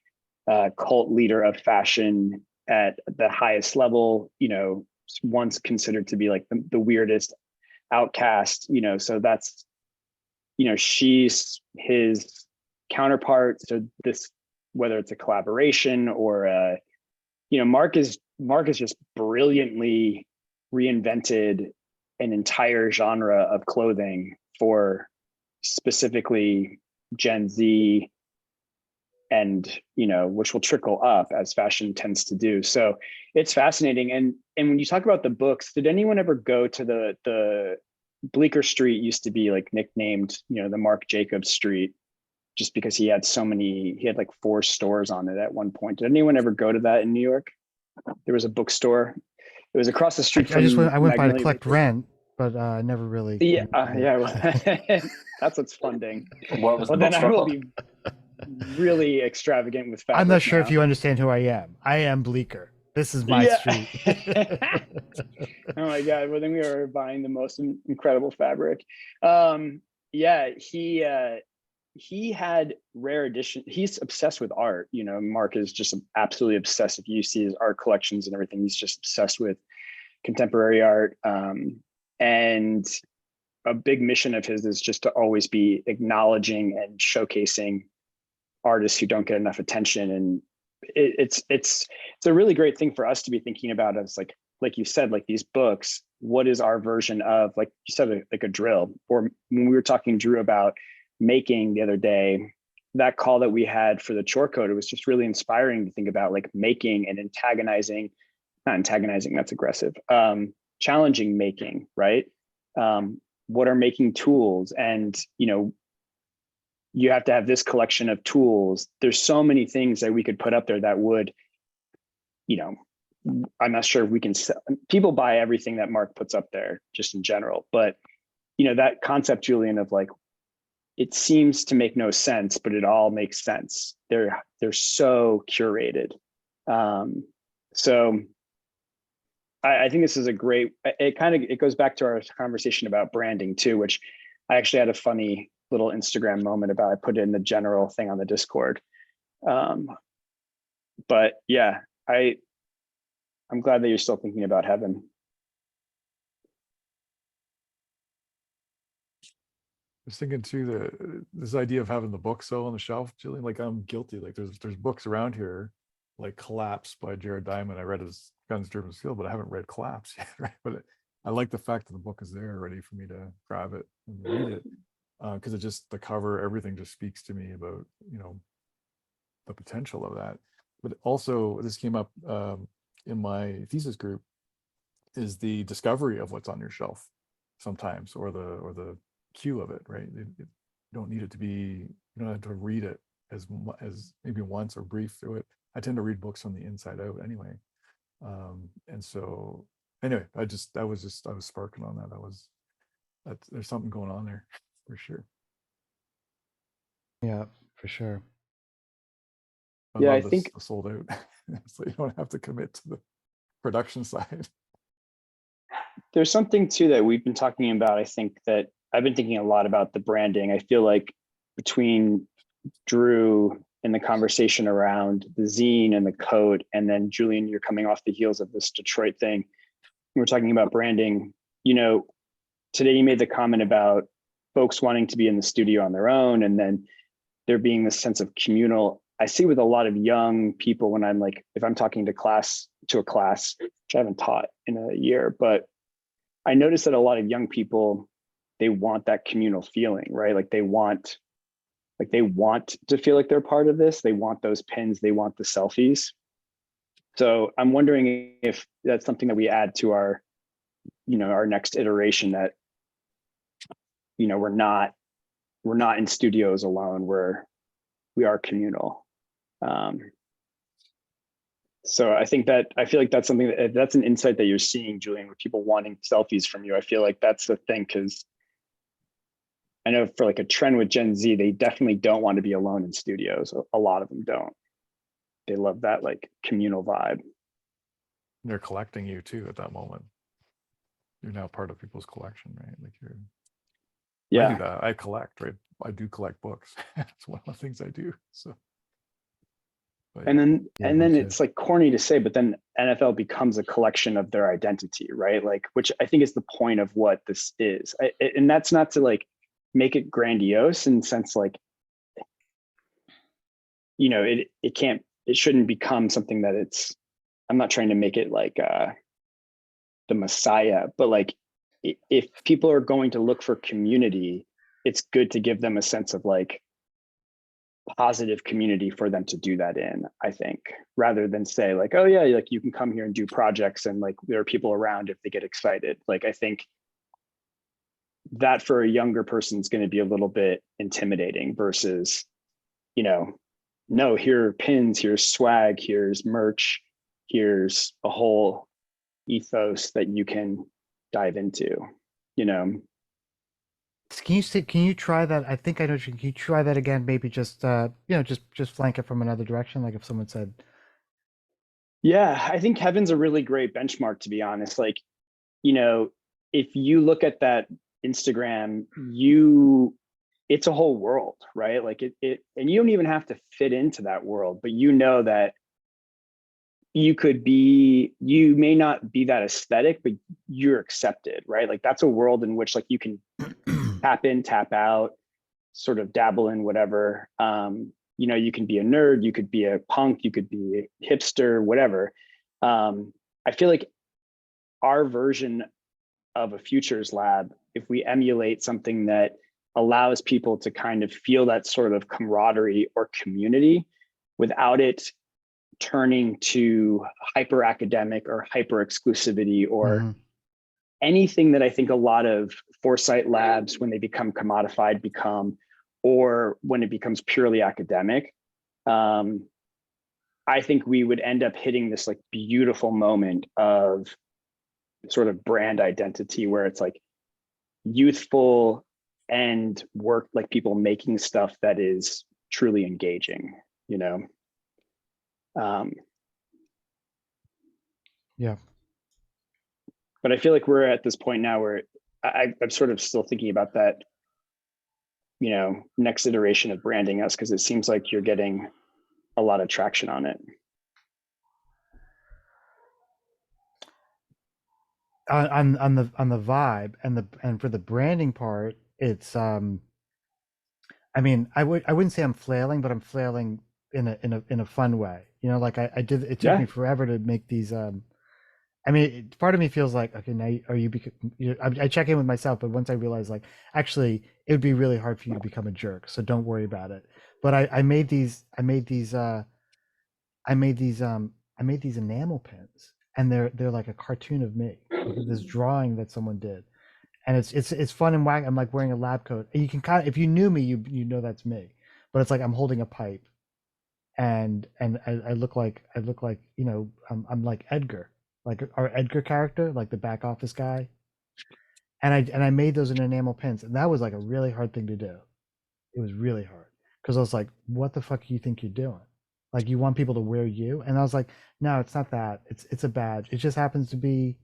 cult leader of fashion at the highest level, you know, once considered to be like the weirdest outcast, you know, so that's, you know, she's his counterpart. So this, whether it's a collaboration or you know, Mark is just brilliantly reinvented an entire genre of clothing for specifically Gen Z, and, you know, which will trickle up as fashion tends to do. So it's fascinating. And when you talk about the books, did anyone ever go to the Bleecker Street used to be like nicknamed, you know, the Marc Jacobs Street, just because he had like 4 stores on it at one point. Did anyone ever go to that in New York? There was a bookstore. It was across the street. I went by to collect rent, but never really. Yeah, yeah. That's what's funding. What was well, the then I will be really extravagant with fabric. I'm not sure now. if you understand who I am. I am Bleecker. This is my street. Oh my God. Well, then we are buying the most incredible fabric. Yeah, he had rare edition. He's obsessed with art. You know, Mark is just absolutely obsessed. If you see his art collections and everything, he's just obsessed with contemporary art. And a big mission of his is just to always be acknowledging and showcasing artists who don't get enough attention. And it's a really great thing for us to be thinking about, as like you said, like these books, what is our version of, like you said, like a drill? Or when we were talking, Drew, about making the other day, that call that we had for the chore code, it was just really inspiring to think about like making and not antagonizing, that's aggressive, challenging making, right? What are making tools? And, you know, you have to have this collection of tools. There's so many things that we could put up there that would, you know, I'm not sure if we can sell. People buy everything that Mark puts up there just in general, but you know, that concept, Julian, of like, it seems to make no sense, but it all makes sense. They're so curated. So I think this is a great, it goes back to our conversation about branding too, which I actually had a funny little Instagram moment about. I put it in the general thing on the Discord. But yeah, I'm glad that you're still thinking about heaven. I was thinking too, this idea of having the books so on the shelf, Julian, like I'm guilty. Like there's books around here, like Collapse by Jared Diamond. I read his Guns, Germs, Steel, but I haven't read Collapse yet, right? But I like the fact that the book is there ready for me to grab it and read it. Because it just, the cover, everything just speaks to me about, you know, the potential of that. But also this came up in my thesis group, is the discovery of what's on your shelf sometimes, or the cue of it, right? You don't need it to be, you don't have to read it as maybe once or brief through it. I tend to read books from the inside out anyway. And so anyway, I was sparking on that. There's something going on there for sure. Yeah, for sure. Yeah, love I think sold out, so you don't have to commit to the production side. there's something too that we've been talking about. I think that I've been thinking a lot about the branding. I feel like between Drew and the conversation around the zine and the code, and then Julian, you're coming off the heels of this Detroit thing. We're talking about branding. You know, today you made the comment about folks wanting to be in the studio on their own, and then there being this sense of communal. I see with a lot of young people when I'm like, if I'm talking to a class, which I haven't taught in a year, but I notice that a lot of young people, they want that communal feeling, right? Like they want to feel like they're part of this. They want those pins, they want the selfies. So I'm wondering if that's something that we add to our, you know, our next iteration, that, you know, we're not in studios alone, we are communal. So I feel like that's something that's an insight that you're seeing, Julian, with people wanting selfies from you. I feel like that's the thing, because I know for like a trend with Gen Z, they definitely don't want to be alone in studios. A lot of them don't. They love that like communal vibe. They're collecting you too at that moment. You're now part of people's collection, right? Like I do that. I collect, right? I do collect books. It's one of the things I do. So. But and then it's like corny to say, but then NFL becomes a collection of their identity, right? Like, which I think is the point of what this is. And that's not to like make it grandiose in the sense like, you know, it shouldn't become something that it's, I'm not trying to make it like the Messiah, but like if people are going to look for community, it's good to give them a sense of like positive community for them to do that in, I think, rather than say like, oh yeah, like you can come here and do projects and like there are people around if they get excited. Like I think that for a younger person is going to be a little bit intimidating versus, you know, no, here are pins, here's swag, here's merch, here's a whole ethos that you can dive into, you know. Can you try that? I think I know. Can you try that again? Maybe just you know, just flank it from another direction. Like if someone said, yeah, I think heaven's a really great benchmark, to be honest. Like, you know, if you look at that Instagram, it's a whole world, right? Like and you don't even have to fit into that world, but you know that you may not be that aesthetic, but you're accepted, right? Like that's a world in which like you can tap in, tap out, sort of dabble in whatever. You know, you can be a nerd, you could be a punk, you could be a hipster, whatever. I feel like our version of a futures lab, if we emulate something that allows people to kind of feel that sort of camaraderie or community without it turning to hyper academic or hyper exclusivity or anything that I think a lot of foresight labs, when they become commodified, become, or when it becomes purely academic. I think we would end up hitting this like beautiful moment of sort of brand identity where it's like youthful and work, like people making stuff that is truly engaging, you know? Yeah. But I feel like we're at this point now where I'm sort of still thinking about that, you know, next iteration of branding us, because it seems like you're getting a lot of traction on it. On the vibe and for the branding part, it's I mean, I wouldn't say I'm flailing, but I'm flailing in a fun way. You know, like it took me forever to make these I mean, part of me feels like, okay, now I check in with myself, but once I realize like, actually, it would be really hard for you to become a jerk. So don't worry about it. But I made these enamel pins, and they're like a cartoon of me, like this drawing that someone did. And it's fun and wacky. I'm like wearing a lab coat. And you can kind of, if you knew me, you know that's me. But it's like I'm holding a pipe, and I look like, you know, I'm like Edgar, like our Edgar character, like the back office guy. And I made those in enamel pins, and that was like a really hard thing to do. It was really hard because I was like, what the fuck do you think you're doing? Like, you want people to wear you? And I was like, no, it's not that. It's a badge. It just happens to be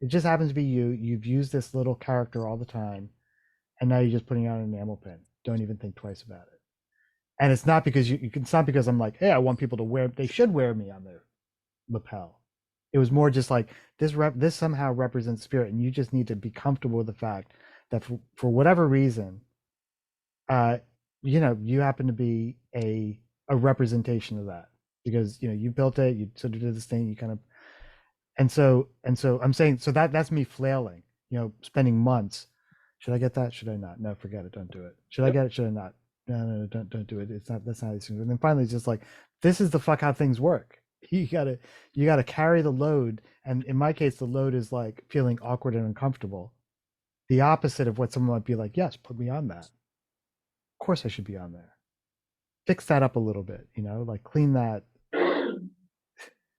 you. You've used this little character all the time, and now you're just putting out an enamel pin. Don't even think twice about it. And it's not because it's not because I'm like, hey, I want people to wear, they should wear me on their lapel. It was more just like this somehow represents spirit, and you just need to be comfortable with the fact that for whatever reason, you know, you happen to be a representation of that, because, you know, you built it, you sort of did this thing, you kind of, and so I'm saying, so that's me flailing, you know, spending months. Should I get that? Should I not? No, forget it. Don't do it. Should I get it? Should I not? No, don't do it. It's not, that's not these things. And then finally it's just like, this is the fuck how things work. You gotta carry the load. And in my case, the load is like feeling awkward and uncomfortable. The opposite of what someone might be like, yes, put me on that. Of course I should be on there. Fix that up a little bit, you know, like clean that.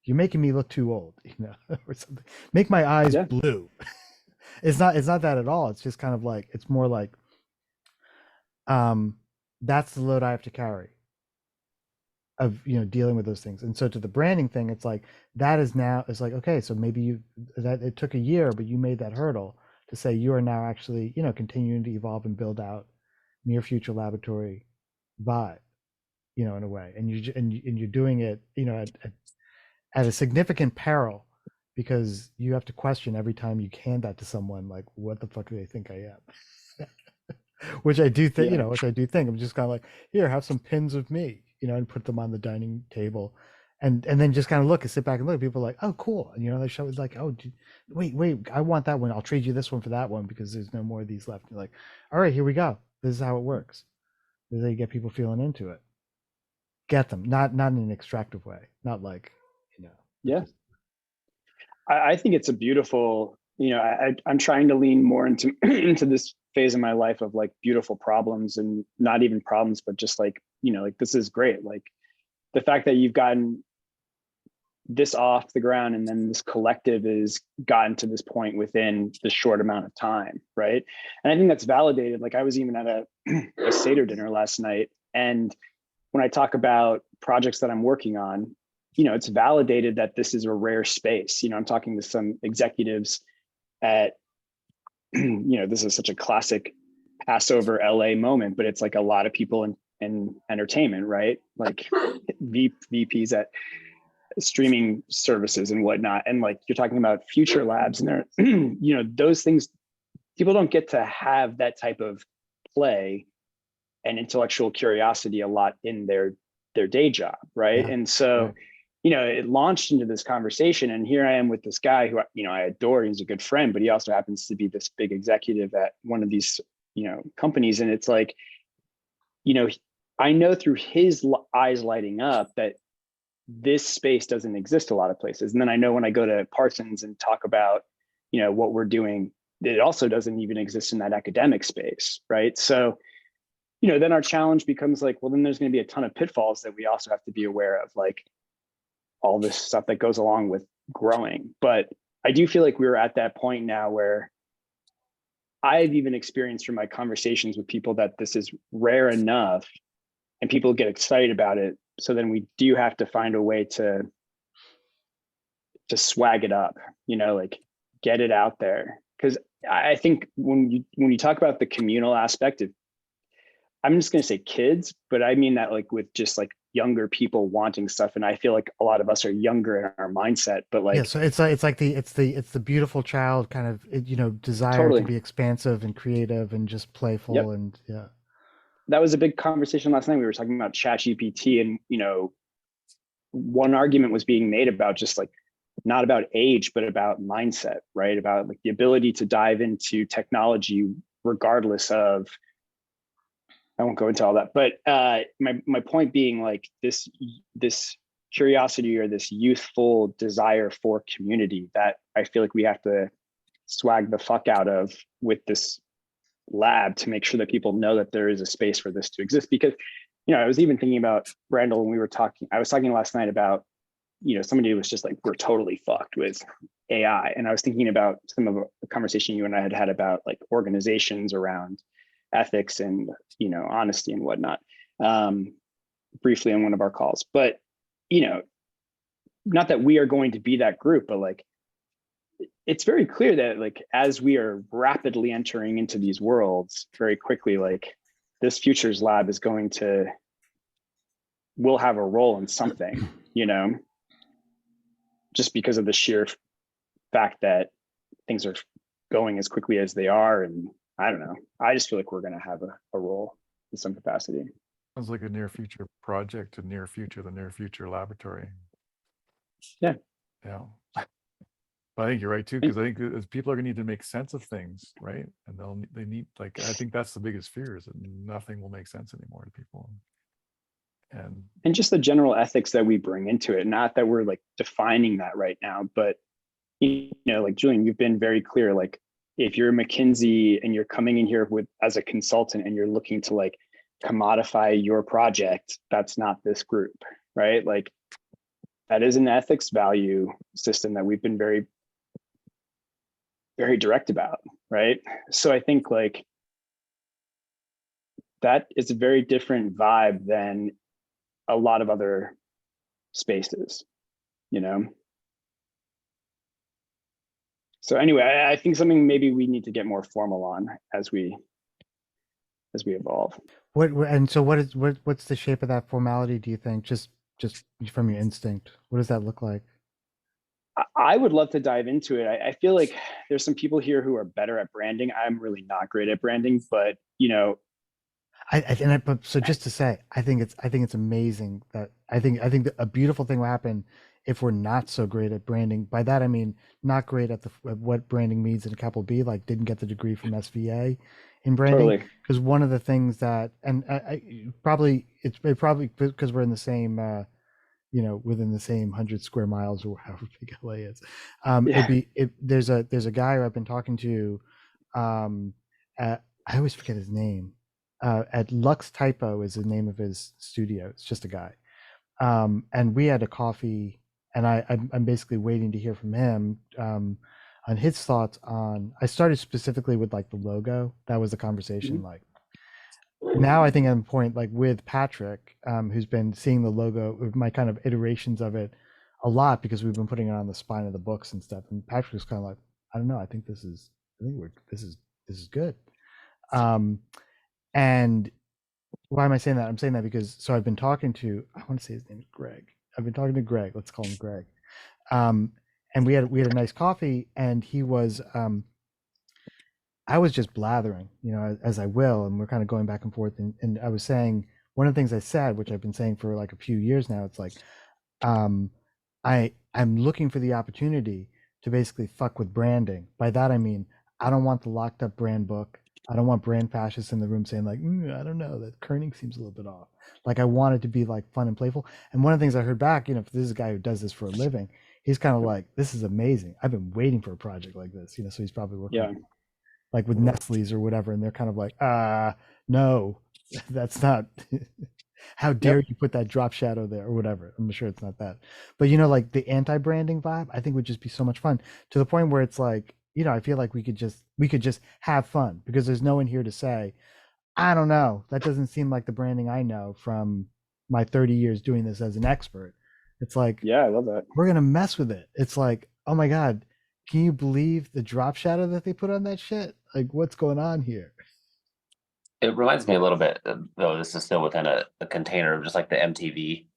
You're making me look too old, you know, or something. Make my eyes blue. It's not that at all. It's just kind of like, it's more like, that's the load I have to carry of, you know, dealing with those things. And so to the branding thing, it's like, that is now, it's like, okay, so maybe that it took a year, but you made that hurdle to say you are now actually, you know, continuing to evolve and build out near future laboratory vibe, you know, in a way. And you're doing it, you know, at a significant peril, because you have to question every time you hand that to someone, like, what the fuck do they think I am? Which I do think, you know, which I do think. I'm just kind of like, here, have some pins of me, you know, and put them on the dining table, and then just kind of look and sit back and look. People are like, oh, cool, and, you know, they show it like, oh, wait, I want that one. I'll trade you this one for that one because there's no more of these left. You're like, all right, here we go. This is how it works. This is how you get people feeling into it. Get them, not in an extractive way, not like, you know. Yeah. I think it's a beautiful, you know, I'm trying to lean more into into this phase of my life of like beautiful problems, and not even problems, but just like, you know, like, this is great. Like the fact that you've gotten this off the ground, and then this collective has gotten to this point within this short amount of time, right? And I think that's validated. Like I was even at a Seder dinner last night, and when I talk about projects that I'm working on, you know, it's validated that this is a rare space. You know, I'm talking to some executives at, you know, this is such a classic Passover LA moment, but it's like a lot of people in entertainment, right? Like VPs at streaming services and whatnot. And like, you're talking about future labs, and they're, you know, those things, people don't get to have that type of play and intellectual curiosity a lot in their day job, right? And so, you know, it launched into this conversation, and here I am with this guy who, you know, I adore. He's a good friend, but he also happens to be this big executive at one of these, companies. And it's like, I know through his eyes lighting up that this space doesn't exist a lot of places. And then I know when I go to Parsons and talk about, what we're doing, it also doesn't even exist in that academic space, right? So, then our challenge becomes like, well, then there's going to be a ton of pitfalls that we also have to be aware of, like all this stuff that goes along with growing. But I do feel like we're at that point now where I've even experienced from my conversations with people that this is rare enough and people get excited about it. So then we do have to find a way to swag it up, like get it out there. Because I think when you talk about the communal aspect of, I'm just going to say kids, but I mean that like with just like younger people wanting stuff. And I feel like a lot of us are younger in our mindset, but like, Yeah, so it's the beautiful child kind of, desire Totally. to be expansive and creative and just playful. Yep. And yeah. That was a big conversation last night. We were talking about ChatGPT, and one argument was being made about just like not about age, but about mindset, right? About like the ability to dive into technology regardless of, I won't go into all that, but my point being like this curiosity or this youthful desire for community that I feel like we have to swag the fuck out of with this lab to make sure that people know that there is a space for this to exist. Because, I was even thinking about Randall when I was talking last night about, somebody was just like, we're totally fucked with AI. And I was thinking about some of the conversation you and I had about like organizations around ethics and, honesty and whatnot, briefly on one of our calls. But, not that we are going to be that group, but like, it's very clear that like, as we are rapidly entering into these worlds very quickly, like this futures lab is will have a role in something, just because of the sheer fact that things are going as quickly as they are. And I don't know, I just feel like we're going to have a role in some capacity. Sounds like a near future project, the near future laboratory. Yeah. Yeah. But I think you're right too, because I think as people are gonna need to make sense of things, right? And they need, like, I think that's the biggest fear, is that nothing will make sense anymore to people. And just the general ethics that we bring into it, not that we're like defining that right now, but like Julian, you've been very clear, like if you're McKinsey and you're coming in here as a consultant and you're looking to like commodify your project, that's not this group, right? Like that is an ethics value system that we've been very, very direct about, right? So I think like that is a very different vibe than a lot of other spaces, So anyway, I think something maybe we need to get more formal on as we evolve. What's the shape of that formality, do you think? Just from your instinct, what does that look like? I would love to dive into it. I feel like there's some people here who are better at branding. I'm really not great at branding, but so just to say, I think it's amazing that I think that a beautiful thing will happen if we're not so great at branding. By that I mean not great at what branding means in a capital B, like didn't get the degree from SVA in branding. Because one of the things that, and probably because we're in the same within the same 100 square miles or however big LA is. There's a guy who I've been talking to. I always forget his name. At Lux Typo is the name of his studio. It's just a guy. And we had a coffee, and I'm basically waiting to hear from him on his thoughts on. I started specifically with like the logo. That was the conversation. Mm-hmm. Like now, I think I'm at a point like with Patrick, who's been seeing the logo, my kind of iterations of it a lot because we've been putting it on the spine of the books and stuff. And Patrick was kind of like, I don't know. I think this is good. And why am I saying that? I'm saying that because I've been talking to, I want to say his name is Greg. I've been talking to Greg. Let's call him Greg. And we had a nice coffee, and he was, I was just blathering, as I will, and we're kind of going back and forth. And I was saying, one of the things I said, which I've been saying for like a few years now, it's like, I'm looking for the opportunity to basically fuck with branding. By that I mean, I don't want the locked up brand book. I don't want brand fascists in the room saying like, I don't know, that kerning seems a little bit off. Like I want it to be like fun and playful. And one of the things I heard back, if this is a guy who does this for a living, he's kind of like, this is amazing. I've been waiting for a project like this, so he's probably working Yeah. like with Nestle's or whatever. And they're kind of like, no, that's not, how dare you put that drop shadow there or whatever. I'm sure it's not that, but like the anti-branding vibe, I think would just be so much fun to the point where it's like, I feel like we could just have fun because there's no one here to say, I don't know, that doesn't seem like the branding I know from my 30 years doing this as an expert. It's like, Yeah, I love that. we're going to mess with it. It's like, oh my God, can you believe the drop shadow that they put on that shit? Like, what's going on here? It reminds me a little bit, though this is still within a container of just like the MTV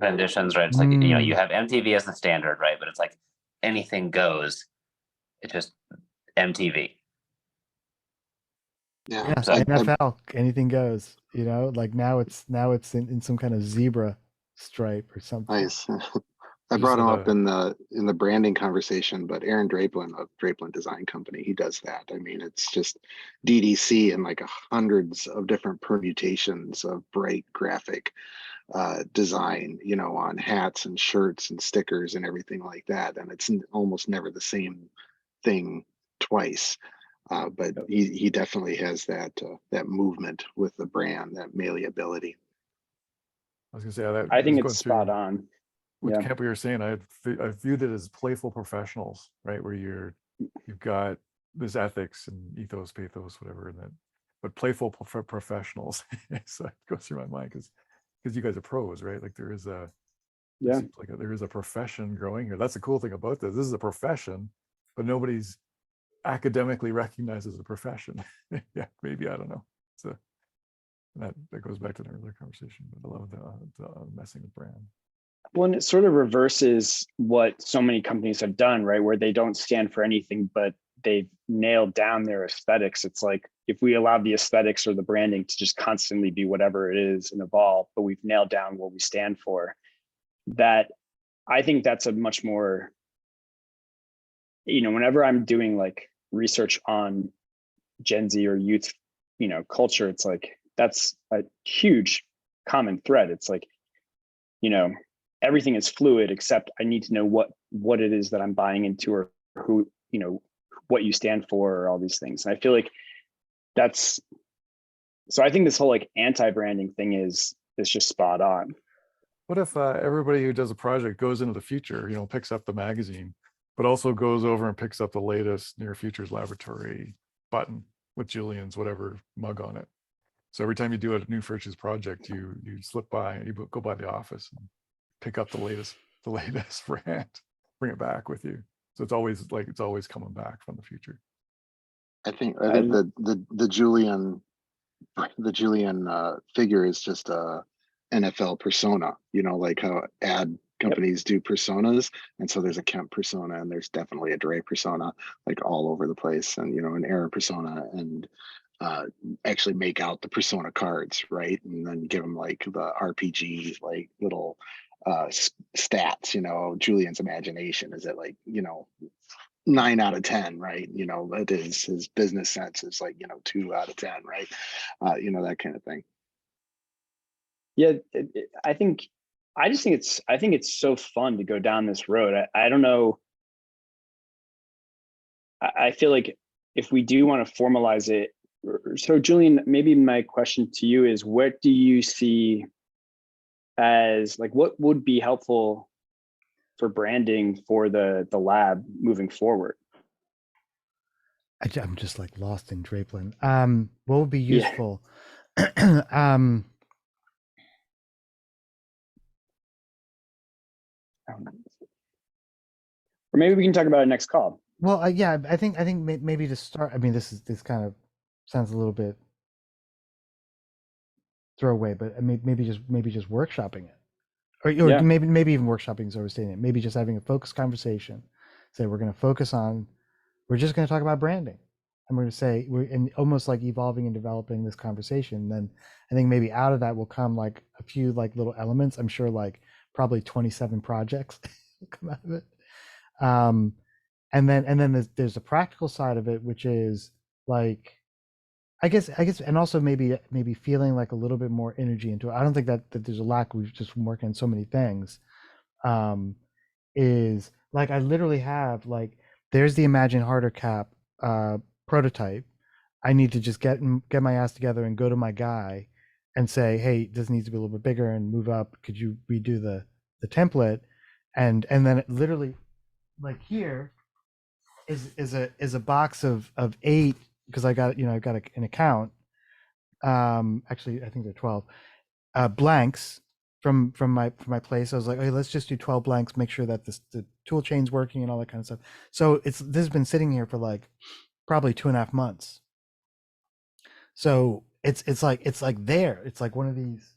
renditions, right? It's like, you have MTV as the standard, right? But it's like anything goes. It's just MTV. Yeah. Yeah, So- NFL, anything goes. Like now it's in some kind of zebra stripe or something. Nice. I Just brought him so up in the branding conversation, but Aaron Draplin of Draplin Design Company, he does that. I mean, it's just DDC and like hundreds of different permutations of bright graphic design, on hats and shirts and stickers and everything like that. And it's almost never the same thing twice. But he definitely has that movement with the brand, that malleability. I was gonna say that. I think was it's going spot through on. What Yeah. Kemp you were saying, I viewed it as playful professionals, right? Where you've got this ethics and ethos, pathos, whatever, and then, but playful professionals. So it goes through my mind because you guys are pros, right? Like there is a Yeah. seems like there is a profession growing here. That's the cool thing about this. This is a profession, but nobody's academically recognized as a profession. Yeah, maybe, I don't know. So that goes back to an earlier conversation, but I love the messing with brand. Well, and it sort of reverses what so many companies have done, right? Where they don't stand for anything, but they've nailed down their aesthetics. It's like if we allow the aesthetics or the branding to just constantly be whatever it is and evolve, but we've nailed down what we stand for, that I think that's a much more, whenever I'm doing like research on Gen Z or youth, culture, it's like, that's a huge common thread. It's like, everything is fluid, except I need to know what it is that I'm buying into or who, what you stand for or all these things. And I feel like so I think this whole like anti-branding thing is just spot on. What if everybody who does a project goes into the future, picks up the magazine, but also goes over and picks up the latest Near Futures Laboratory button with Julian's whatever mug on it. So every time you do a New Futures project, you slip by, you go by the office and pick up the latest brand, bring it back with you. So it's always coming back from the future. I think the Julian figure is just a NFL persona, like how ad companies do personas. And so there's a Kemp persona and there's definitely a Dre persona, like all over the place, and an Aaron persona, and actually make out the persona cards, right? And then give them like the RPG, like little stats, Julian's imagination is at like, 9 out of 10, right? It is his business sense is like, 2 out of 10, right? That kind of thing. Yeah, I think it's so fun to go down this road. I don't know. I feel like if we do want to formalize it, so Julian, maybe my question to you is, what do you see as like, what would be helpful for branding for the lab moving forward? I'm just like lost in Draplin. What would be Yeah. useful? Or maybe we can talk about it next call. Well, yeah, I think maybe to start. I mean, this kind of sounds a little bit throwaway, but maybe just workshopping it, or Yeah. maybe even workshopping is overstating it. Maybe just having a focused conversation. Say we're going to focus on. We're just going to talk about branding, and we're going to say and almost like evolving and developing this conversation. Then I think maybe out of that will come like a few like little elements. I'm sure like probably 27 projects will come out of it. And then there's a practical side of it, which is like, I guess, and also maybe feeling like a little bit more energy into it. I don't think that there's a lack. We've just been working on so many things. Is like I literally have like there's the Imagine Harder cap prototype. I need to just get my ass together and go to my guy and say, hey, this needs to be a little bit bigger and move up. Could you redo the template? And then it literally, like here, is a box of 8 because I got I've got an account. Actually, I think they're 12 blanks from my place. I was like, hey, let's just do 12 blanks. Make sure that the tool chain's working and all that kind of stuff. So this has been sitting here for like probably 2.5 months. So it's like there. It's like one of these.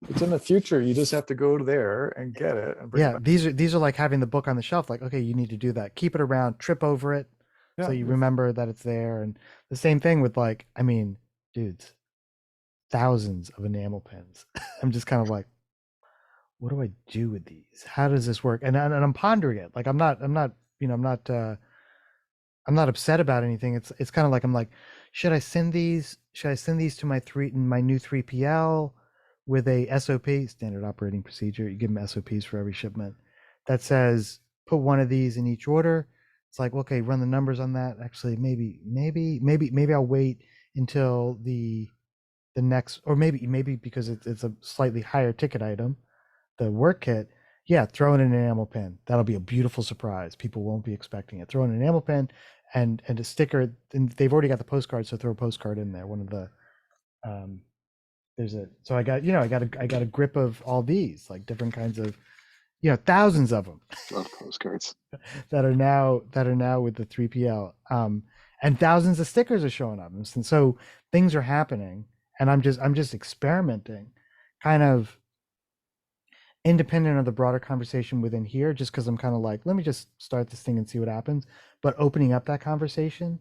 It's in the future. You just have to go there and get it. And bring it Yeah, back. these are like having the book on the shelf. Like, okay, you need to do that. Keep it around. Trip over it, so you remember that it's there. And the same thing with like, I mean, dudes, thousands of enamel pens. I'm just kind of like, what do I do with these? How does this work? And I'm pondering it. Like, I'm not upset about anything. It's kind of like, I'm like, should I send these to my new 3PL with a SOP, standard operating procedure? You give them SOPs for every shipment that says put one of these in each order. It's like, okay, run the numbers on that. Actually, maybe I'll wait until the next, or maybe because it's a slightly higher ticket item, the work kit. Yeah, throw in an enamel pen. That'll be a beautiful surprise. People won't be expecting it. Throw in an enamel pen and a sticker. And they've already got the postcard, so throw a postcard in there. One of the so I got a grip of all these, like different kinds of, thousands of them. Love postcards. that are now with the 3PL. And thousands of stickers are showing up. And so things are happening, and I'm just experimenting, kind of independent of the broader conversation within here, just because I'm kind of like, let me just start this thing and see what happens. But opening up that conversation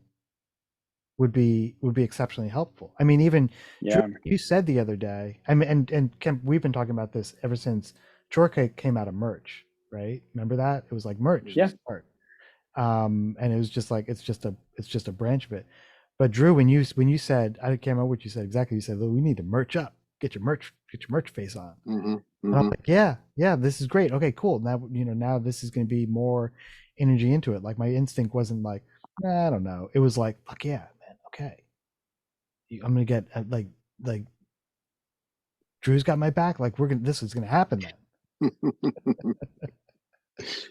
would be exceptionally helpful. I mean, even you said the other day, I mean, and Kemp, we've been talking about this ever since Chorka came out of merch, right? Remember that? It was like merch. Yeah. Start. And it was just like, it's just a branch of it. But Drew, when you said, I can't remember what you said exactly. You said, we need to merch up, get your merch face on. Mm-hmm. And I'm like, yeah, this is great. Okay, cool. Now, now this is going to be more energy into it. Like my instinct wasn't like, I don't know. It was like, fuck yeah, man. Okay. I'm going to get like Drew's got my back. Like this is going to happen then.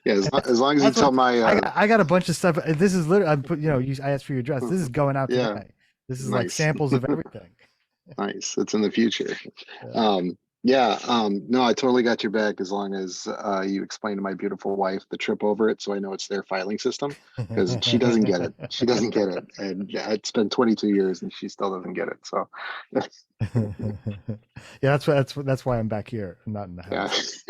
Yeah, as long as you tell my I got a bunch of stuff. This is literally, I asked for your address. This is going out today. Yeah. This is Nice. like samples of everything. Nice. It's in the future. Yeah. No, I totally got your back as long as you explain to my beautiful wife the trip over it, so I know it's their filing system, because she doesn't get it. She doesn't get it, and it's been 22 years and she still doesn't get it. So yeah, that's why I'm back here, not in the house.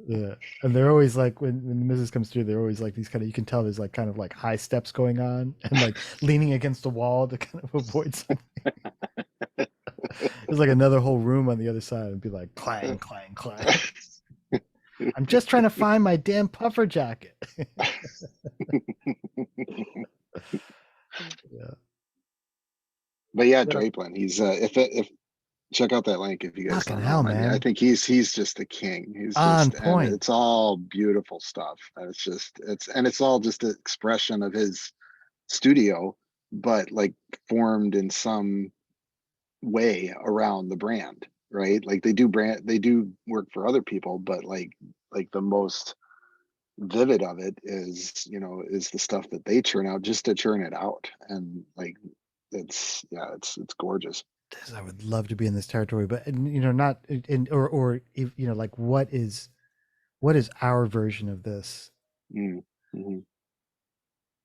Yeah, and they're always like, when the missus comes through, they're always like these kind of, you can tell there's like kind of like high steps going on and like leaning against the wall to kind of avoid something. There's like another whole room on the other side and be like clang, clang, clang. I'm just trying to find my damn puffer jacket. Yeah. But yeah, Drapeland, he's if check out that link if you guys Fucking don't hell, know him. I mean, man. I think he's just the king. He's On just, point. and it's all beautiful stuff. And it's all just an expression of his studio, but like formed in some way around the brand, right? Like they do work for other people, but like the most vivid of it is the stuff that they churn out just to churn it out. And like it's gorgeous. I would love to be in this territory, but not in or if, like what is our version of this, Mm-hmm.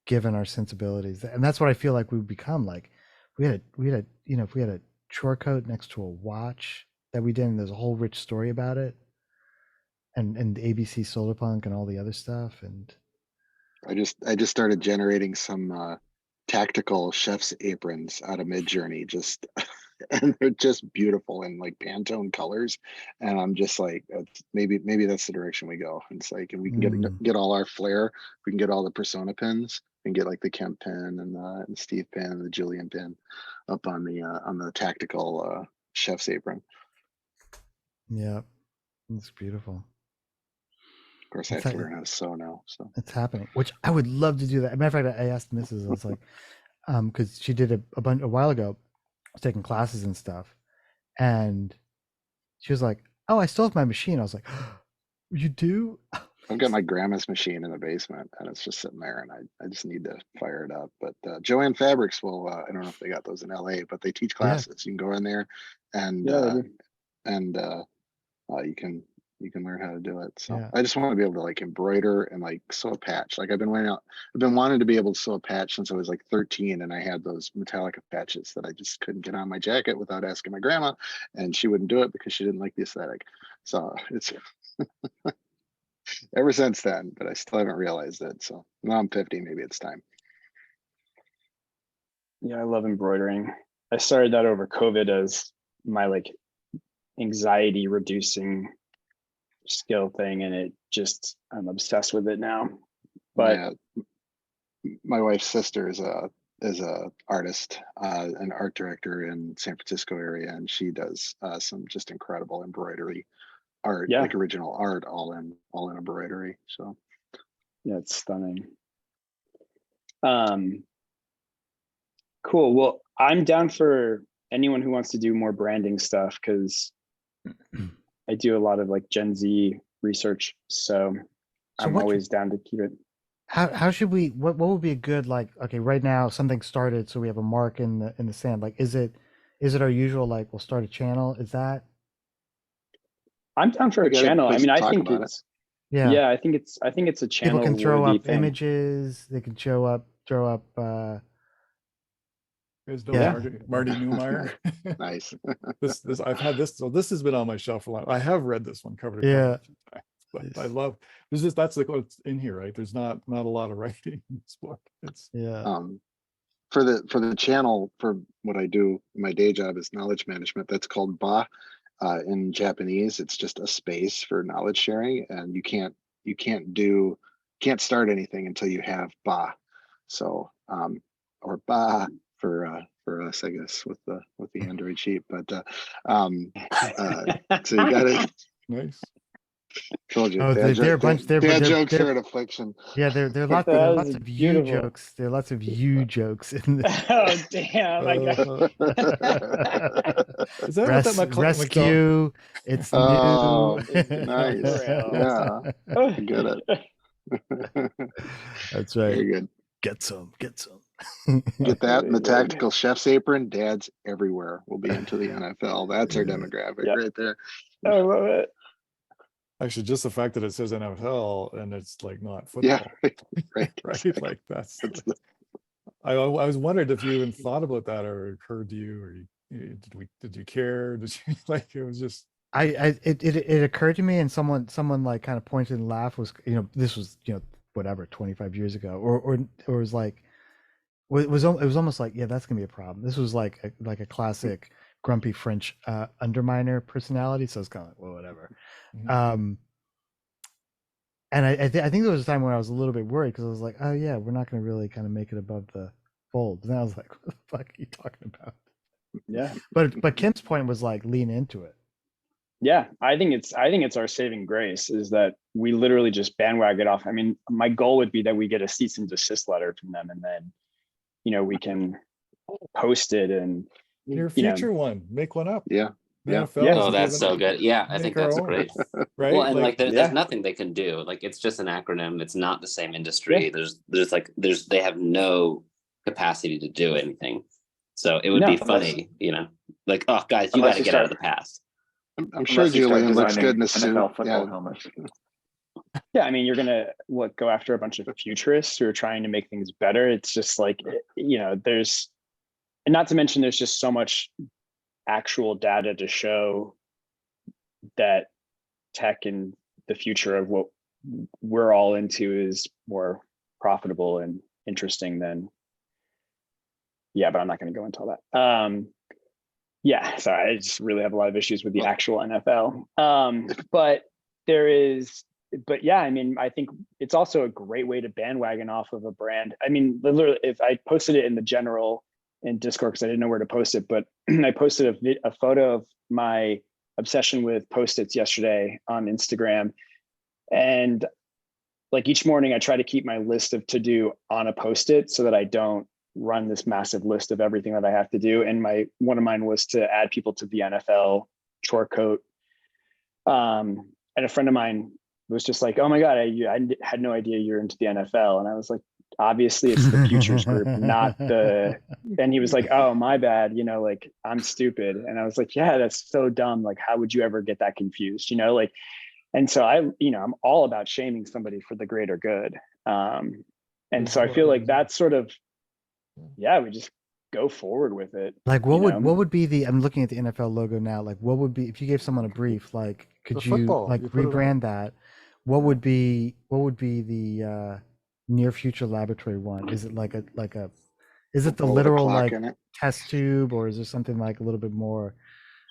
given our sensibilities? And that's what I feel like we've become. Like we had if we had a chore coat next to a watch that we did, and there's a whole rich story about it, and ABC Solar Punk and all the other stuff. And I just started generating some tactical chef's aprons out of Midjourney, just and they're just beautiful in like Pantone colors. And I'm just like, maybe that's the direction we go. It's like, and we can get all our flair, we can get all the Persona pins, and get like the Kemp pin and the Steve pin and the Julian pin up on the tactical chef's apron. Yeah, it's beautiful. Of course, I have to learn how to sew now. So it's happening, which I would love to do that. As a matter of fact, I asked Mrs. I was like, because she did a while ago, I was taking classes and stuff, and she was like, "Oh, I still have my machine." I was like, "You do?" I've got my grandma's machine in the basement, and it's just sitting there, and I just need to fire it up. But Joanne Fabrics will. I don't know if they got those in LA, but they teach classes. You can go in there, and you can learn how to do it. So I just want to be able to like embroider and like sew a patch. Like I've been wanting to be able to sew a patch since I was like 13, and I had those Metallica patches that I just couldn't get on my jacket without asking my grandma, and she wouldn't do it because she didn't like the aesthetic. So it's ever since then, but I still haven't realized it. So now I'm 50, maybe it's time. Yeah, I love embroidering. I started that over COVID as my like anxiety reducing skill thing, and I'm obsessed with it now. But yeah, my wife's sister is a artist, an art director in San Francisco area, and she does some just incredible embroidery art, like original art, all in embroidery. So yeah, it's stunning. Cool. Well, I'm down for anyone who wants to do more branding stuff, because I do a lot of like Gen Z research, so I'm always down to keep it. How should we? What would be a good, like? Okay, right now something started, so we have a mark in the sand. Like, is it our usual, like, we'll start a channel? Is that? I'm down for a channel. I mean, I think it's I think it's a channel. People can throw up images. They can throw up. Marty Neumeyer. Nice. This I've had this, so this has been on my shelf a lot. I have read this one cover to cover a few times, but I love that's like what's in here, right? There's not a lot of writing in this book. It's for the channel, for what I do, my day job is knowledge management. That's called Ba. In Japanese, it's just a space for knowledge sharing, and you can't start anything until you have Ba. So or Ba for us, I guess, with the Android sheet. But so you got it. Nice. Told you. Oh, they're a bunch. Dad jokes are an affliction. Yeah, there are lots of you jokes. There are lots of you jokes in this. Oh damn! I got Is that rescue? It's new. It's nice. Yeah, I get it. That's right. Very good. Get some. Get that in the tactical chef's apron. Dads everywhere will be into the NFL. That's our demographic right there. I love it. Actually, just the fact that it says NFL and it's like not football. Yeah, right. Like that's. I was wondered if you even thought about that, or it occurred to you, or did you care? Did you like? It was just. It occurred to me, and someone like kind of pointed and laughed. Was this was whatever 25 years ago, or it was like. It was almost like, yeah, that's gonna be a problem. This was like a classic grumpy French underminer personality, so it's kind of like, well, whatever. Mm-hmm. And I think there was a time where I was a little bit worried, because I was like, oh yeah, we're not gonna really kind of make it above the fold. And I was like, what the fuck are you talking about? Yeah. But Kim's point was like, lean into it. Yeah, I think it's our saving grace, is that we literally just bandwagon off. I mean, my goal would be that we get a cease and desist letter from them, and then we can post it, and your future one, make one up. Yeah. Oh, that's so good. Yeah, I think that's great. Right. Well, and like there's nothing they can do. Like, it's just an acronym. It's not the same industry. They have no capacity to do anything. So it would be funny, like, oh guys, you got to get out of the past. I'm sure Julian looks good in a suit. Helmet. Yeah, I mean, you're gonna go after a bunch of futurists who are trying to make things better. It's just like, there's, and not to mention, there's just so much actual data to show that tech and the future of what we're all into is more profitable and interesting than. Yeah, but I'm not going to go into all that. Yeah, sorry, I just really have a lot of issues with the actual NFL. But there is, but yeah, I mean, I think it's also a great way to bandwagon off of a brand. I mean, literally, if I posted it in the general in Discord because I didn't know where to post it, but I posted a photo of my obsession with Post-its yesterday on Instagram, and like each morning I try to keep my list of to do on a Post-it so that I don't run this massive list of everything that I have to do. And one of mine was to add people to the NFL chore coat. And a friend of mine was just like, "Oh my God, I had no idea you're into the NFL." And I was like, "Obviously it's the futures group, not the," and he was like, "Oh, my bad, like I'm stupid." And I was like, "Yeah, that's so dumb. Like, how would you ever get that confused? Like," and so I'm all about shaming somebody for the greater good. And so I feel like that's sort of, yeah, we just go forward with it. Like what would be the, I'm looking at the NFL logo now, like what would be, if you gave someone a brief, like could The you football, like you put it on. rebrand that? What would be the near future laboratory one? Is it like a is it the Roll with a literal clock like in it. test tube, or is there something like a little bit more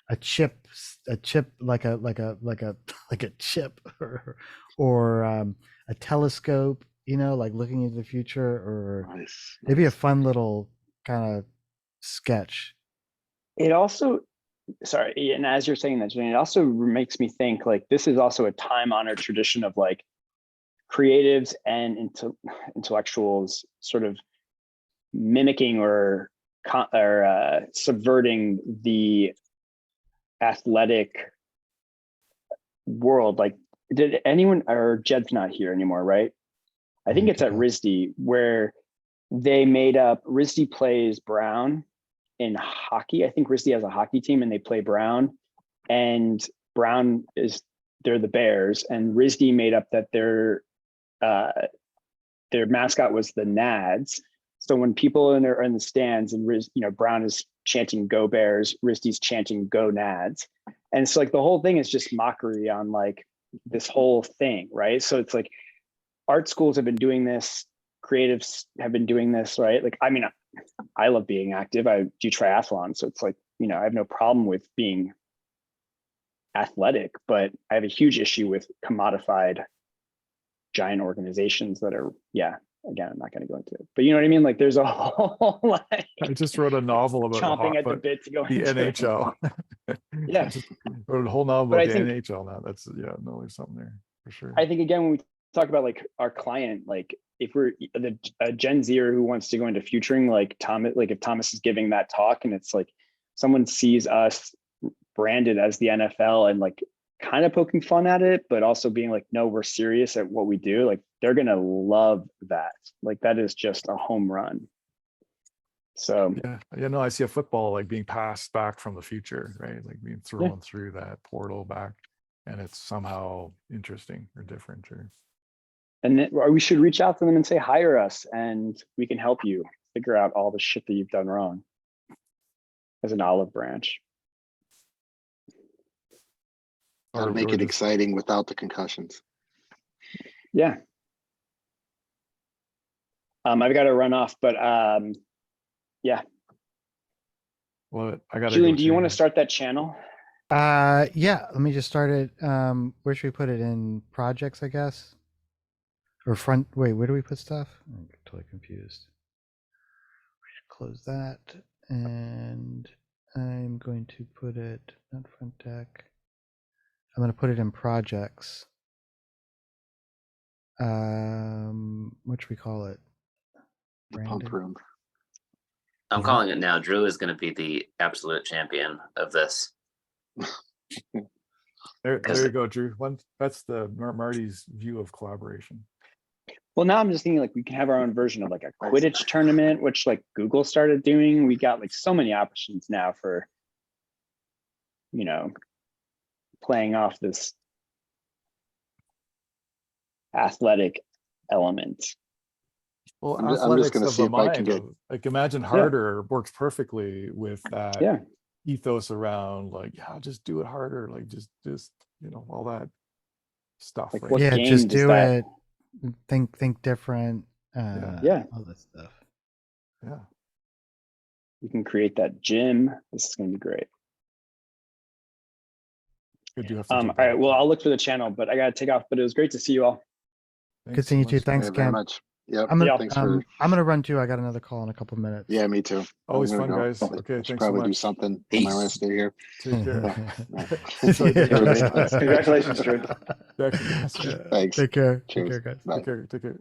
a chip like a like a chip or a telescope, like looking into the future, or Nice. maybe a fun little kind of sketch. It also, sorry, and as you're saying that, Jane, it also makes me think like this is also a time-honored tradition of like creatives and intellectuals sort of mimicking or subverting the athletic world. Like, did anyone, or Jed's not here anymore, right? I think it's at RISD where they made up, RISD plays Brown in hockey. I think RISD has a hockey team and they play Brown, and Brown they're the Bears, and RISD made up that their mascot was the Nads. So when people are in the stands and Brown is chanting "Go Bears," RISD's chanting "Go Nads," and it's like the whole thing is just mockery on like this whole thing, right? So it's like art schools have been doing this, creatives have been doing this, right? Like, I mean, I love being active. I do triathlon, so it's like I have no problem with being athletic, but I have a huge issue with commodified giant organizations that are, again, I'm not going to go into it, but you know what I mean? Like there's a whole like I just wrote a novel about chomping at the bit to go the into it. NHL. Yeah. I just wrote a whole novel But about I the think- NHL now. That's there's something there for sure. I think again, when we talk about like our client, like if we're a Gen Zer who wants to go into futuring, like Thomas, like if Thomas is giving that talk and it's like someone sees us branded as the NFL and like kind of poking fun at it, but also being like, no, we're serious at what we do. Like they're going to love that. Like that is just a home run. So I see a football like being passed back from the future, right? Like being thrown through that portal back, and it's somehow interesting or different. And then, or we should reach out to them and say, hire us and we can help you figure out all the shit that you've done wrong as an olive branch. Gotta make it exciting without the concussions. Yeah. I've got to run off, but yeah. Love it. I got Julian, do you want to start that channel? Yeah, let me just start it. Where should we put it? In projects, I guess? Or front, wait, where do we put stuff? I'm totally confused. Close that. And I'm going to put it, not front deck. I'm going to put it in projects. What should we call it? Pump room. I'm calling it now. Drew is going to be the absolute champion of this. There you go, Drew. That's the Marty's view of collaboration. Well, now I'm just thinking like we can have our own version of like a Quidditch tournament, which like Google started doing. We got like so many options now for, playing off this athletic element. Well, I'm just going to see if I can get like imagine harder works perfectly with that ethos around like just do it harder, like just all that stuff. Like right? what game just does do that... it. Think different. All that stuff. Yeah. We can create that gym. This is going to be great. I do have to All jump right, out. well, I'll look for the channel, but I gotta take off, but it was great to see you all. Good Thanks so seeing you too. much. Thanks, Yeah, very Cam. much. Yep. I'm gonna, Thanks for, I'm gonna run too. I got another call in a couple minutes. yeah, me too. Always I'm fun, gonna go. guys. I Okay, should thanks so probably do much. something on my way to Peace. stay here. Take care. Yeah. Sorry, Dave. Congratulations, Congratulations, Drew. Yeah, congrats. Thanks. Take care. Take Cheers. care, guys. Bye. Take care. Take care.